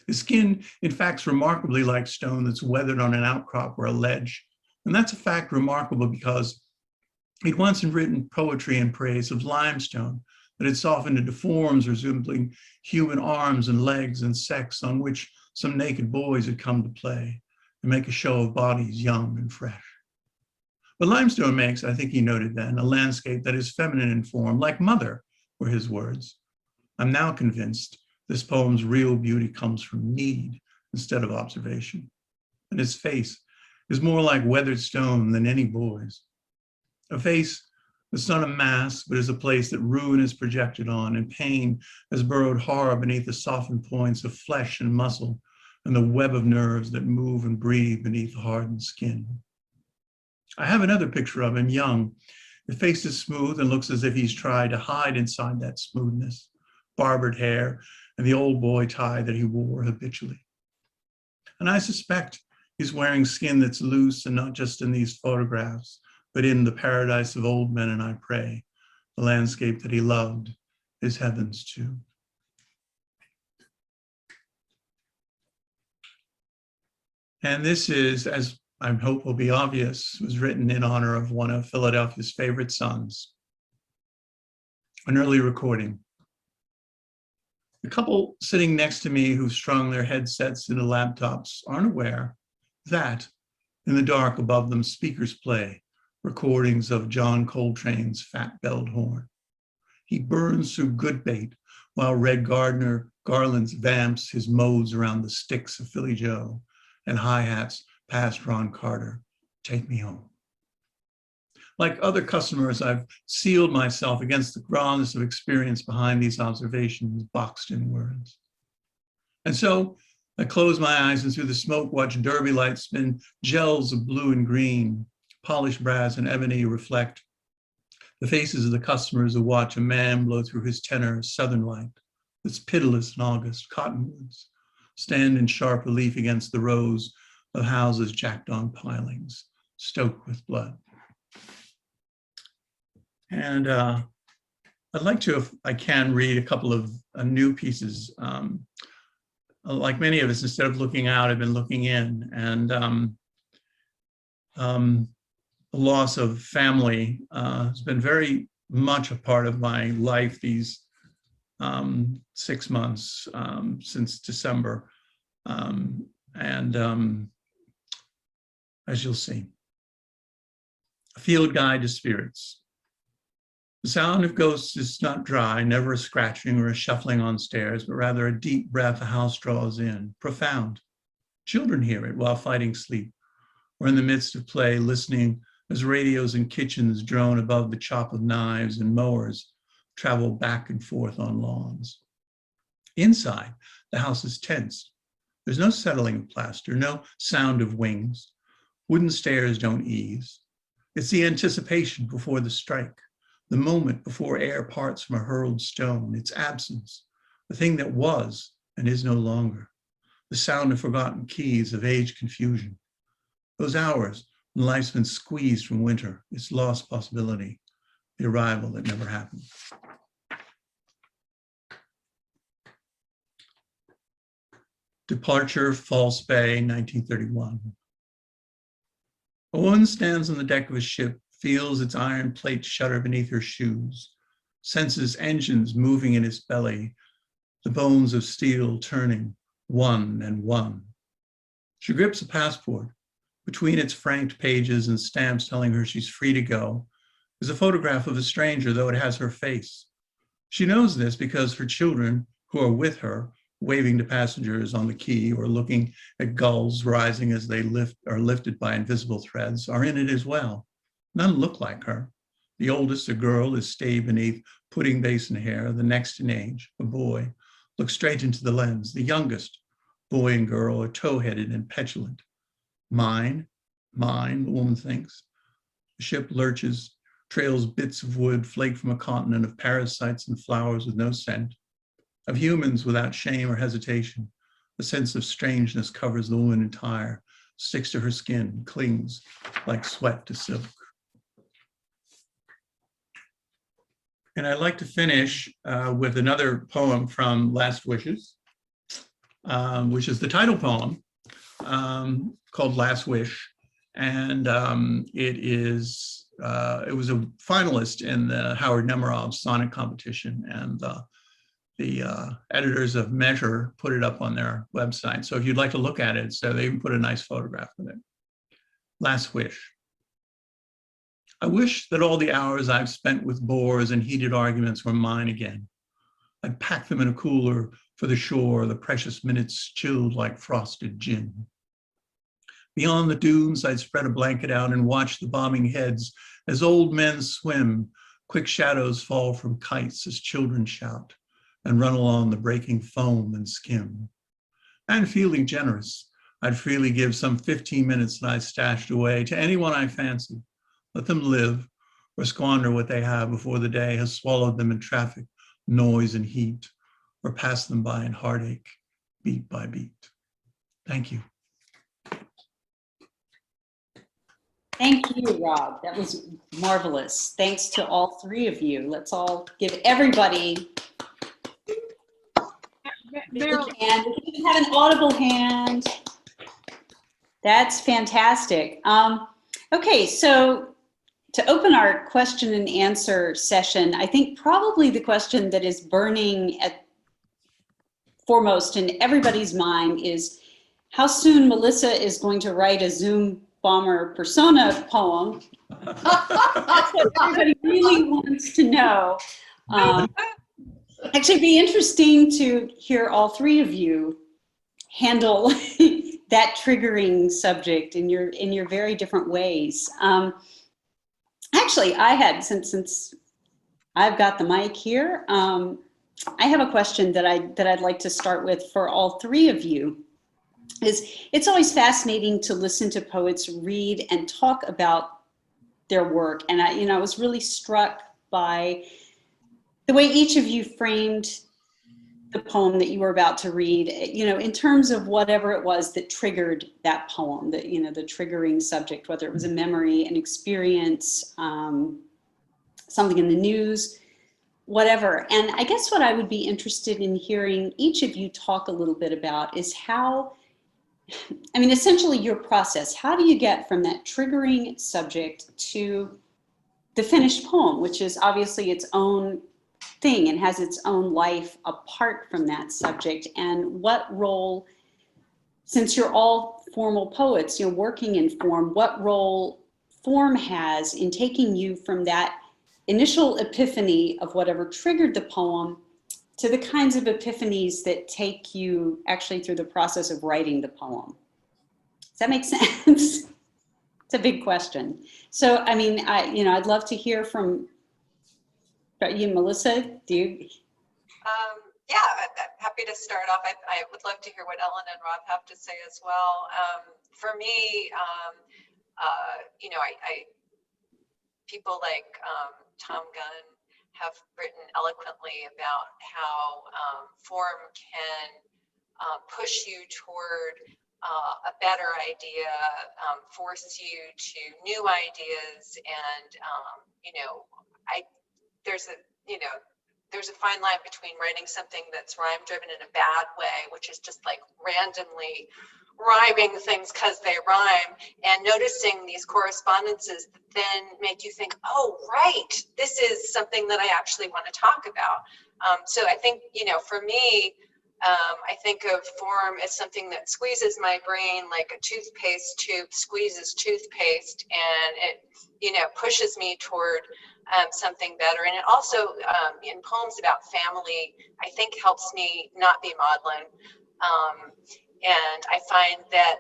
His skin, in fact, is remarkably like stone that's weathered on an outcrop or a ledge. And that's a fact remarkable because he'd once written poetry in praise of limestone that had softened into forms resembling human arms and legs and sex on which some naked boys had come to play and make a show of bodies young and fresh. But limestone makes, I think he noted then, a landscape that is feminine in form, like mother, were his words. I'm now convinced this poem's real beauty comes from need instead of observation. And his face is more like weathered stone than any boy's. A face that's not a mask, but is a place that ruin is projected on, and pain has burrowed hard beneath the softened points of flesh and muscle and the web of nerves that move and breathe beneath the hardened skin. I have another picture of him, young. The face is smooth and looks as if he's tried to hide inside that smoothness. Barbered hair and the old boy tie that he wore habitually. And I suspect he's wearing skin that's loose, and not just in these photographs, but in the paradise of old men and I pray, the landscape that he loved, his heavens too. And this is, as I hope will be obvious, was written in honor of one of Philadelphia's favorite sons. An early recording. The couple sitting next to me who've strung their headsets into laptops aren't aware that in the dark above them speakers play recordings of John Coltrane's Fat Belled Horn. He burns through good bait while Red Gardner Garland's vamps his modes around the sticks of Philly Joe, and hi-hats past Ron Carter. Take me home. Like other customers, I've sealed myself against the rawness of experience behind these observations boxed in words. And so I close my eyes and through the smoke watch derby lights spin gels of blue and green, polished brass and ebony reflect the faces of the customers who watch a man blow through his tenor southern light that's pitiless in August, cottonwoods, stand in sharp relief against the rows of houses jacked on pilings, stoked with blood. And I'd like to, if I can, read a couple of new pieces. Like many of us, instead of looking out, I've been looking in. And the loss of family has been very much a part of my life these 6 months since December. As you'll see, a field guide to spirits. The sound of ghosts is not dry, never a scratching or a shuffling on stairs, but rather a deep breath a house draws in, profound. Children hear it while fighting sleep, or in the midst of play, listening as radios in kitchens drone above the chop of knives and mowers travel back and forth on lawns. Inside, the house is tensed. There's no settling of plaster, no sound of wings. Wooden stairs don't ease. It's the anticipation before the strike, the moment before air parts from a hurled stone, its absence, the thing that was and is no longer, the sound of forgotten keys of age confusion. Those hours when life's been squeezed from winter, its lost possibility, the arrival that never happened. Departure, False Bay, 1931. A woman stands on the deck of a ship, feels its iron plate shudder beneath her shoes, senses engines moving in its belly, the bones of steel turning one and one. She grips a passport. Between its franked pages and stamps telling her she's free to go is a photograph of a stranger, though it has her face. She knows this because her children, who are with her, waving to passengers on the quay or looking at gulls rising as they are lifted by invisible threads, are in it as well. None look like her. The oldest, a girl, is stayed beneath pudding basin hair. The next in age, a boy, looks straight into the lens. The youngest, boy and girl, are tow-headed and petulant. Mine, the woman thinks. The ship lurches, trails bits of wood flaked from a continent of parasites and flowers with no scent, of humans without shame or hesitation. A sense of strangeness covers the woman entire, sticks to her skin, clings like sweat to silk. And I'd like to finish with another poem from Last Wishes, which is the title poem called Last Wish. And it was a finalist in the Howard Nemerov sonnet competition. And the editors of Measure put it up on their website. So if you'd like to look at it, so they even put a nice photograph with it. Last wish. I wish that all the hours I've spent with bores and heated arguments were mine again. I'd pack them in a cooler for the shore, the precious minutes chilled like frosted gin. Beyond the dunes, I'd spread a blanket out and watch the bobbing heads as old men swim, quick shadows fall from kites as children shout and run along the breaking foam and skim. And feeling generous, I'd freely give some 15 minutes that I stashed away to anyone I fancied. Let them live or squander what they have before the day has swallowed them in traffic, noise and heat, or passed them by in heartache, beat by beat. Thank you. Thank you, Rob. That was marvelous. Thanks to all three of you. Let's all give everybody a hand. We can have an audible hand. That's fantastic. Okay, so to open our question and answer session, I think probably the question that is burning at foremost in everybody's mind is how soon Melissa is going to write a Zoom bomber persona poem. That's what everybody really wants to know. Actually, it'd be interesting to hear all three of you handle that triggering subject in your very different ways. Actually, I had, since I've got the mic here, I have a question that I'd like to start with for all three of you. It's always fascinating to listen to poets read and talk about their work, and I was really struck by the way each of you framed the poem that you were about to read, in terms of whatever it was that triggered that poem, that, the triggering subject, whether it was a memory, an experience, something in the news, whatever. And I guess what I would be interested in hearing each of you talk a little bit about is how, essentially your process. How do you get from that triggering subject to the finished poem, which is obviously its own thing and has its own life apart from that subject? And what role, since you're all formal poets, working in form, what role form has in taking you from that initial epiphany of whatever triggered the poem to the kinds of epiphanies that take you actually through the process of writing the poem? Does that make sense? It's a big question. So, I'd love to hear from you, Melissa. Do you? Yeah, I'm happy to start off. I would love to hear what Ellen and Rob have to say as well. For me, people like Tom Gunn have written eloquently about how form can push you toward a better idea, force you to new ideas, and there's a fine line between writing something that's rhyme driven in a bad way, which is just like randomly rhyming things because they rhyme, and noticing these correspondences that then make you think, oh, right, this is something that I actually want to talk about. So I think, for me, I think of form as something that squeezes my brain like a toothpaste tube squeezes toothpaste, and it, pushes me toward something better. And it also, in poems about family, I think helps me not be maudlin. And I find that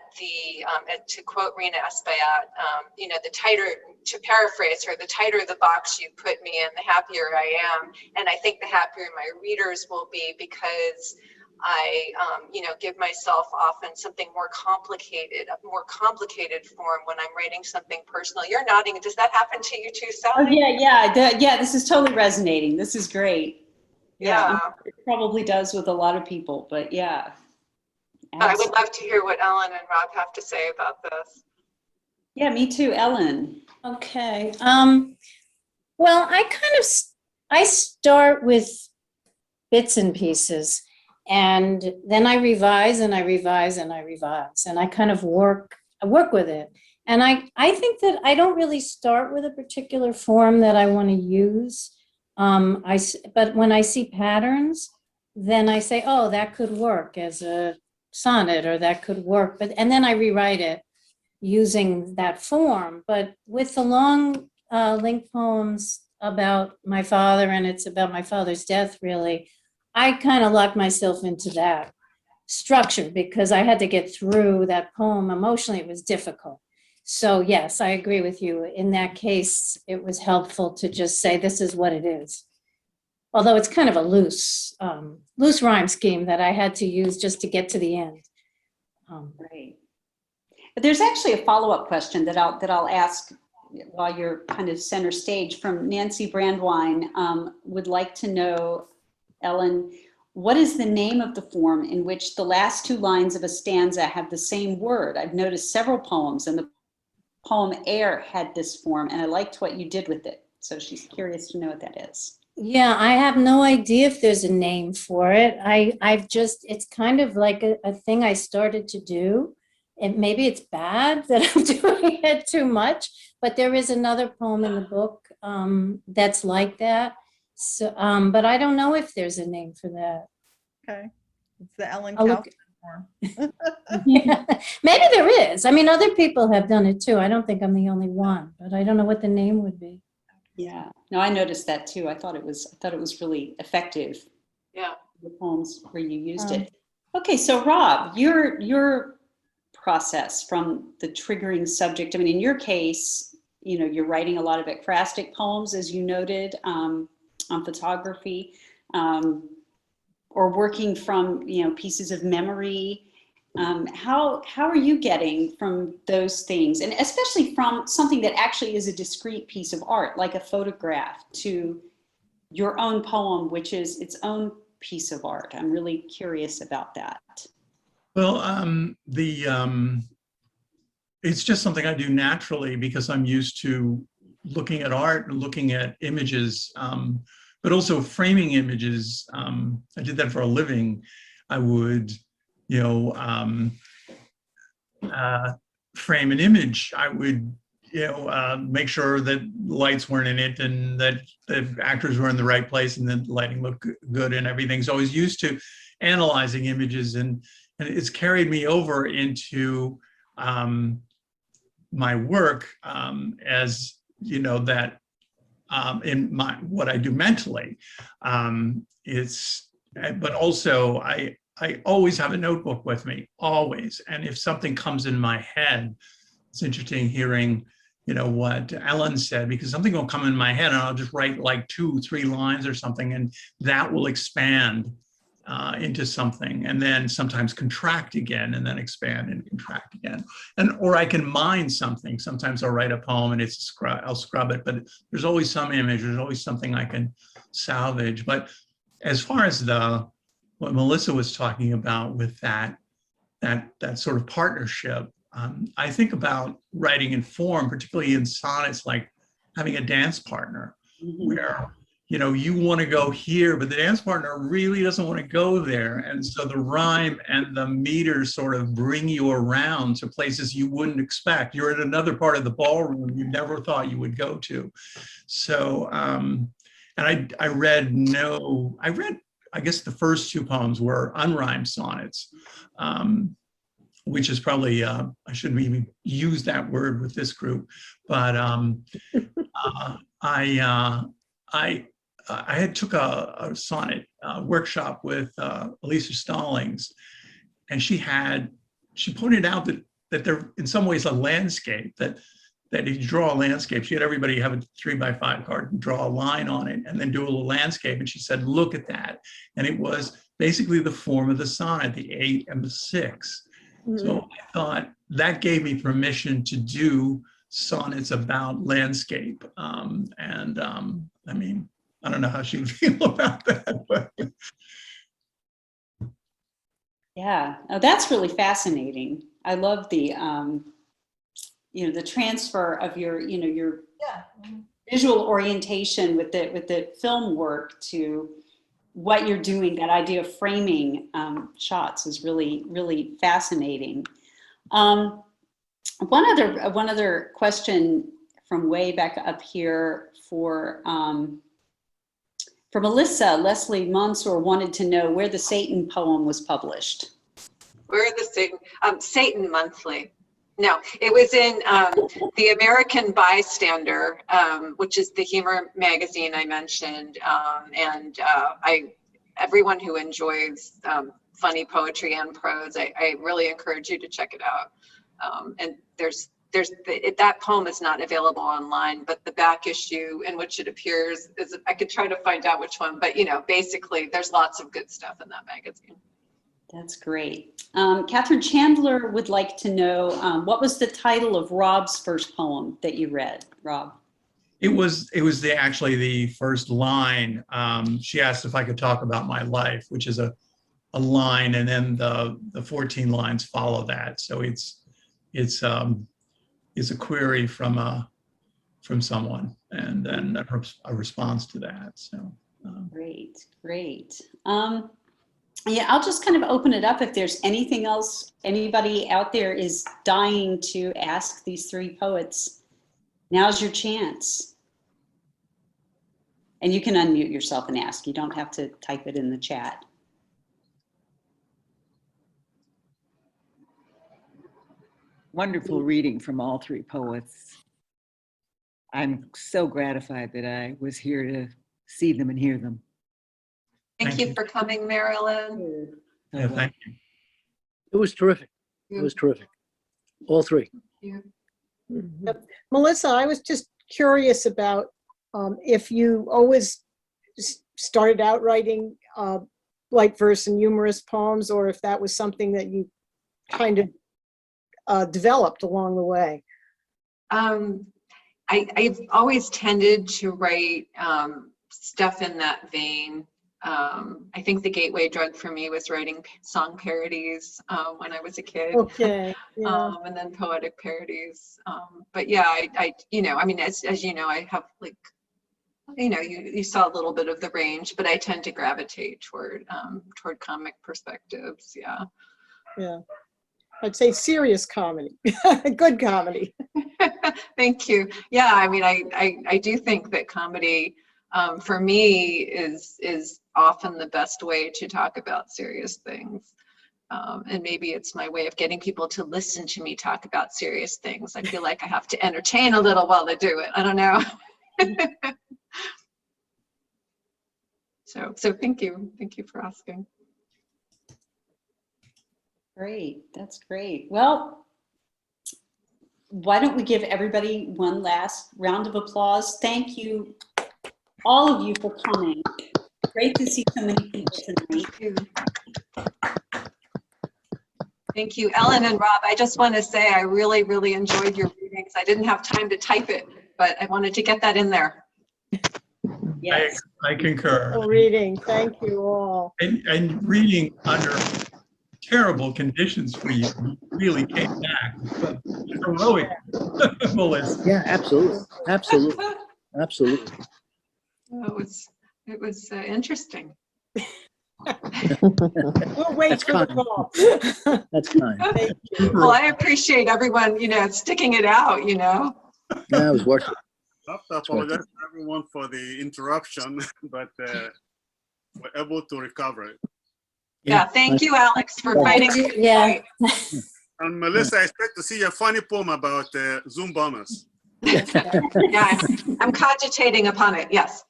to quote Rena Espaillat, the tighter, to paraphrase her, the tighter the box you put me in, the happier I am. And I think the happier my readers will be, because I, give myself often something more complicated, a more complicated form when I'm writing something personal. You're nodding. Does that happen to you too, Sally? Oh, yeah. This is totally resonating. This is great. Yeah. It probably does with a lot of people, but yeah. I would love to hear what Ellen and Rob have to say about this. Yeah, me too. Ellen. Okay. Well, I start with bits and pieces, and then I revise and I revise and I revise, and I kind of work with it. And I think that I don't really start with a particular form that I want to use. But when I see patterns, then I say, oh, that could work as a sonnet, or that could work. And then I rewrite it using that form. But with the long link poems about my father, and it's about my father's death, really, I kind of locked myself into that structure because I had to get through that poem. Emotionally, it was difficult. So yes, I agree with you. In that case, it was helpful to just say, this is what it is. Although it's kind of a loose rhyme scheme that I had to use just to get to the end. Right. But there's actually a follow-up question that I'll ask while you're kind of center stage, from Nancy Brandwine. Would like to know, Ellen, what is the name of the form in which the last two lines of a stanza have the same word? I've noticed several poems, and the poem Air had this form, and I liked what you did with it. So she's curious to know what that is. Yeah, I have no idea if there's a name for it. It's kind of like a thing I started to do. And maybe it's bad that I'm doing it too much, but there is another poem in the book that's like that. So, but I don't know if there's a name for that. Okay, it's the Ellen I'll Kaufman look. form. Yeah, maybe there is. I mean, other people have done it too. I don't think I'm the only one, but I don't know what the name would be. Yeah, no, I noticed that too. I thought it was really effective. Yeah. the poems where you used it. Okay, so Rob, your process from the triggering subject. I mean, in your case, you know, you're writing a lot of ekphrastic poems, as you noted, on photography, or working from, you know, pieces of memory. How are you getting from those things, and especially from something that actually is a discrete piece of art, like a photograph, to your own poem, which is its own piece of art? I'm really curious about that. Well, it's just something I do naturally because I'm used to looking at art and looking at images, but also framing images. I did that for a living. I would, you know, frame an image. I would, you know, make sure that lights weren't in it and that the actors were in the right place and the lighting looked good and everything. So I was used to analyzing images, and it's carried me over into my work, as you know, that in what I do mentally. But also I always have a notebook with me, always. And if something comes in my head, it's interesting hearing, you know, what Ellen said, because something will come in my head and I'll just write like 2-3 lines or something, and that will expand into something, and then sometimes contract again, and then expand and contract again. Or I can mine something. Sometimes I'll write a poem and I'll scrub it, but there's always some image, there's always something I can salvage. But as far as what Melissa was talking about with that sort of partnership, I think about writing in form, particularly in sonnets, like having a dance partner, where, you know, you want to go here, but the dance partner really doesn't want to go there. And so the rhyme and the meter sort of bring you around to places you wouldn't expect. You're in another part of the ballroom you never thought you would go to. So, and I read, I guess the first 2 poems were unrhymed sonnets, which is probably, I shouldn't even use that word with this group, but I had took a sonnet workshop with Elisa Stallings, and she pointed out that there, in some ways, a landscape, that if you draw a landscape, she had everybody have a 3x5 card and draw a line on it and then do a little landscape. And she said, look at that. And it was basically the form of the sonnet, the 8 and the 6. So I thought that gave me permission to do sonnets about landscape. I mean, I don't know how she would feel about that, but. Yeah, oh, that's really fascinating. I love the, you know, the transfer of your, you know, your visual orientation with the film work to what you're doing. That idea of framing shots is really, really fascinating. One other question from way back up here for Melissa. Leslie Mansour wanted to know where the Satan poem was published. Where the Satan Monthly. No, it was in the American Bystander, which is the humor magazine I mentioned, everyone who enjoys funny poetry and prose, I really encourage you to check it out. And that poem is not available online, but the back issue in which it appears is, I could try to find out which one, but you know, basically there's lots of good stuff in that magazine. That's great. Catherine Chandler would like to know, what was the title of Rob's first poem that you read, Rob? It was actually the first line. She asked if I could talk about my life, which is a line, and then the 14 lines follow that. So it's a query from someone, and then a response to that. So Great. Yeah, I'll just kind of open it up if there's anything else anybody out there is dying to ask these 3 poets. Now's your chance. And you can unmute yourself and ask. You don't have to type it in the chat. Wonderful reading from all 3 poets. I'm so gratified that I was here to see them and hear them. Thank you for coming, Marilyn. Yeah, thank you. It was terrific. It was terrific. All three. Melissa, I was just curious about if you always started out writing light verse and humorous poems, or if that was something that you kind of developed along the way. I've always tended to write stuff in that vein. I think the gateway drug for me was writing song parodies when I was a kid. Okay. Yeah. And then poetic parodies. But yeah, I mean, as you know, I have like, you saw a little bit of the range, but I tend to gravitate toward comic perspectives. Yeah. Yeah. I'd say serious comedy, good comedy. Thank you. Yeah, I mean, I do think that comedy for me is often the best way to talk about serious things. And maybe it's my way of getting people to listen to me talk about serious things. I feel like I have to entertain a little while they do it. I don't know. So thank you. Thank you for asking. Great, that's great. Well, why don't we give everybody one last round of applause? Thank you, all of you, for coming. Great to see so many people tonight. Thank you. Thank you, Ellen and Rob. I just want to say I really, really enjoyed your readings. I didn't have time to type it, but I wanted to get that in there. Yes. I concur. Reading, thank you all. And reading under terrible conditions for you really came back. Heroic, Melissa. Yeah, absolutely. Absolutely. Absolutely. Oh, it was interesting. We'll wait That's for the kind. call. That's kind. Thank you. Well, I appreciate everyone, sticking it out, Yeah, it was worth it. I have to apologize to everyone for the interruption, but we're able to recover it. Yeah, thank you, Alex, for fighting. Yeah. And Melissa, I expect to see a funny poem about Zoom bombers. Yeah, I'm cogitating upon it, yes.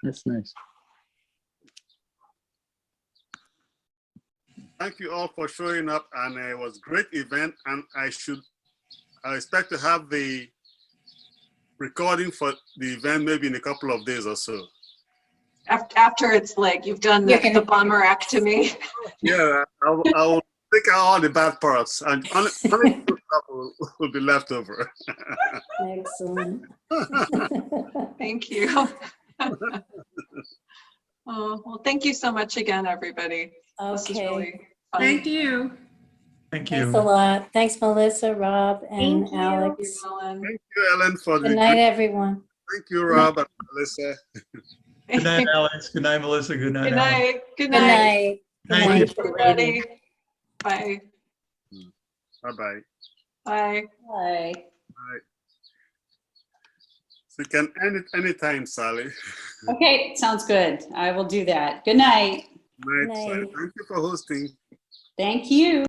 That's nice. Thank you all for showing up, and it was a great event. And I expect to have the recording for the event maybe in a couple of days or so. After it's like you've done the bummer-ectomy. Yeah, I'll take out all the bad parts, and only good stuff will be left over. Excellent. Thank you. Oh, well, thank you so much again, everybody. This is Okay. really fun. Thank you. Thank Thanks a you. lot. Thanks, Melissa, Rob, and Thank you. Alex. Ellen. Thank you, Ellen, for the Good night, everyone. Thank you, Rob and Melissa. Good night, Alex. Good night, Melissa. Good night, Good Alex. night. Good Good night. night. Good Thank night, you. Everybody. Bye. Bye-bye. Bye. Bye. So you can end it anytime, Sally. Okay, sounds good. I will do that. Good night. Night, Night. Sally. Thank you for hosting. Thank you.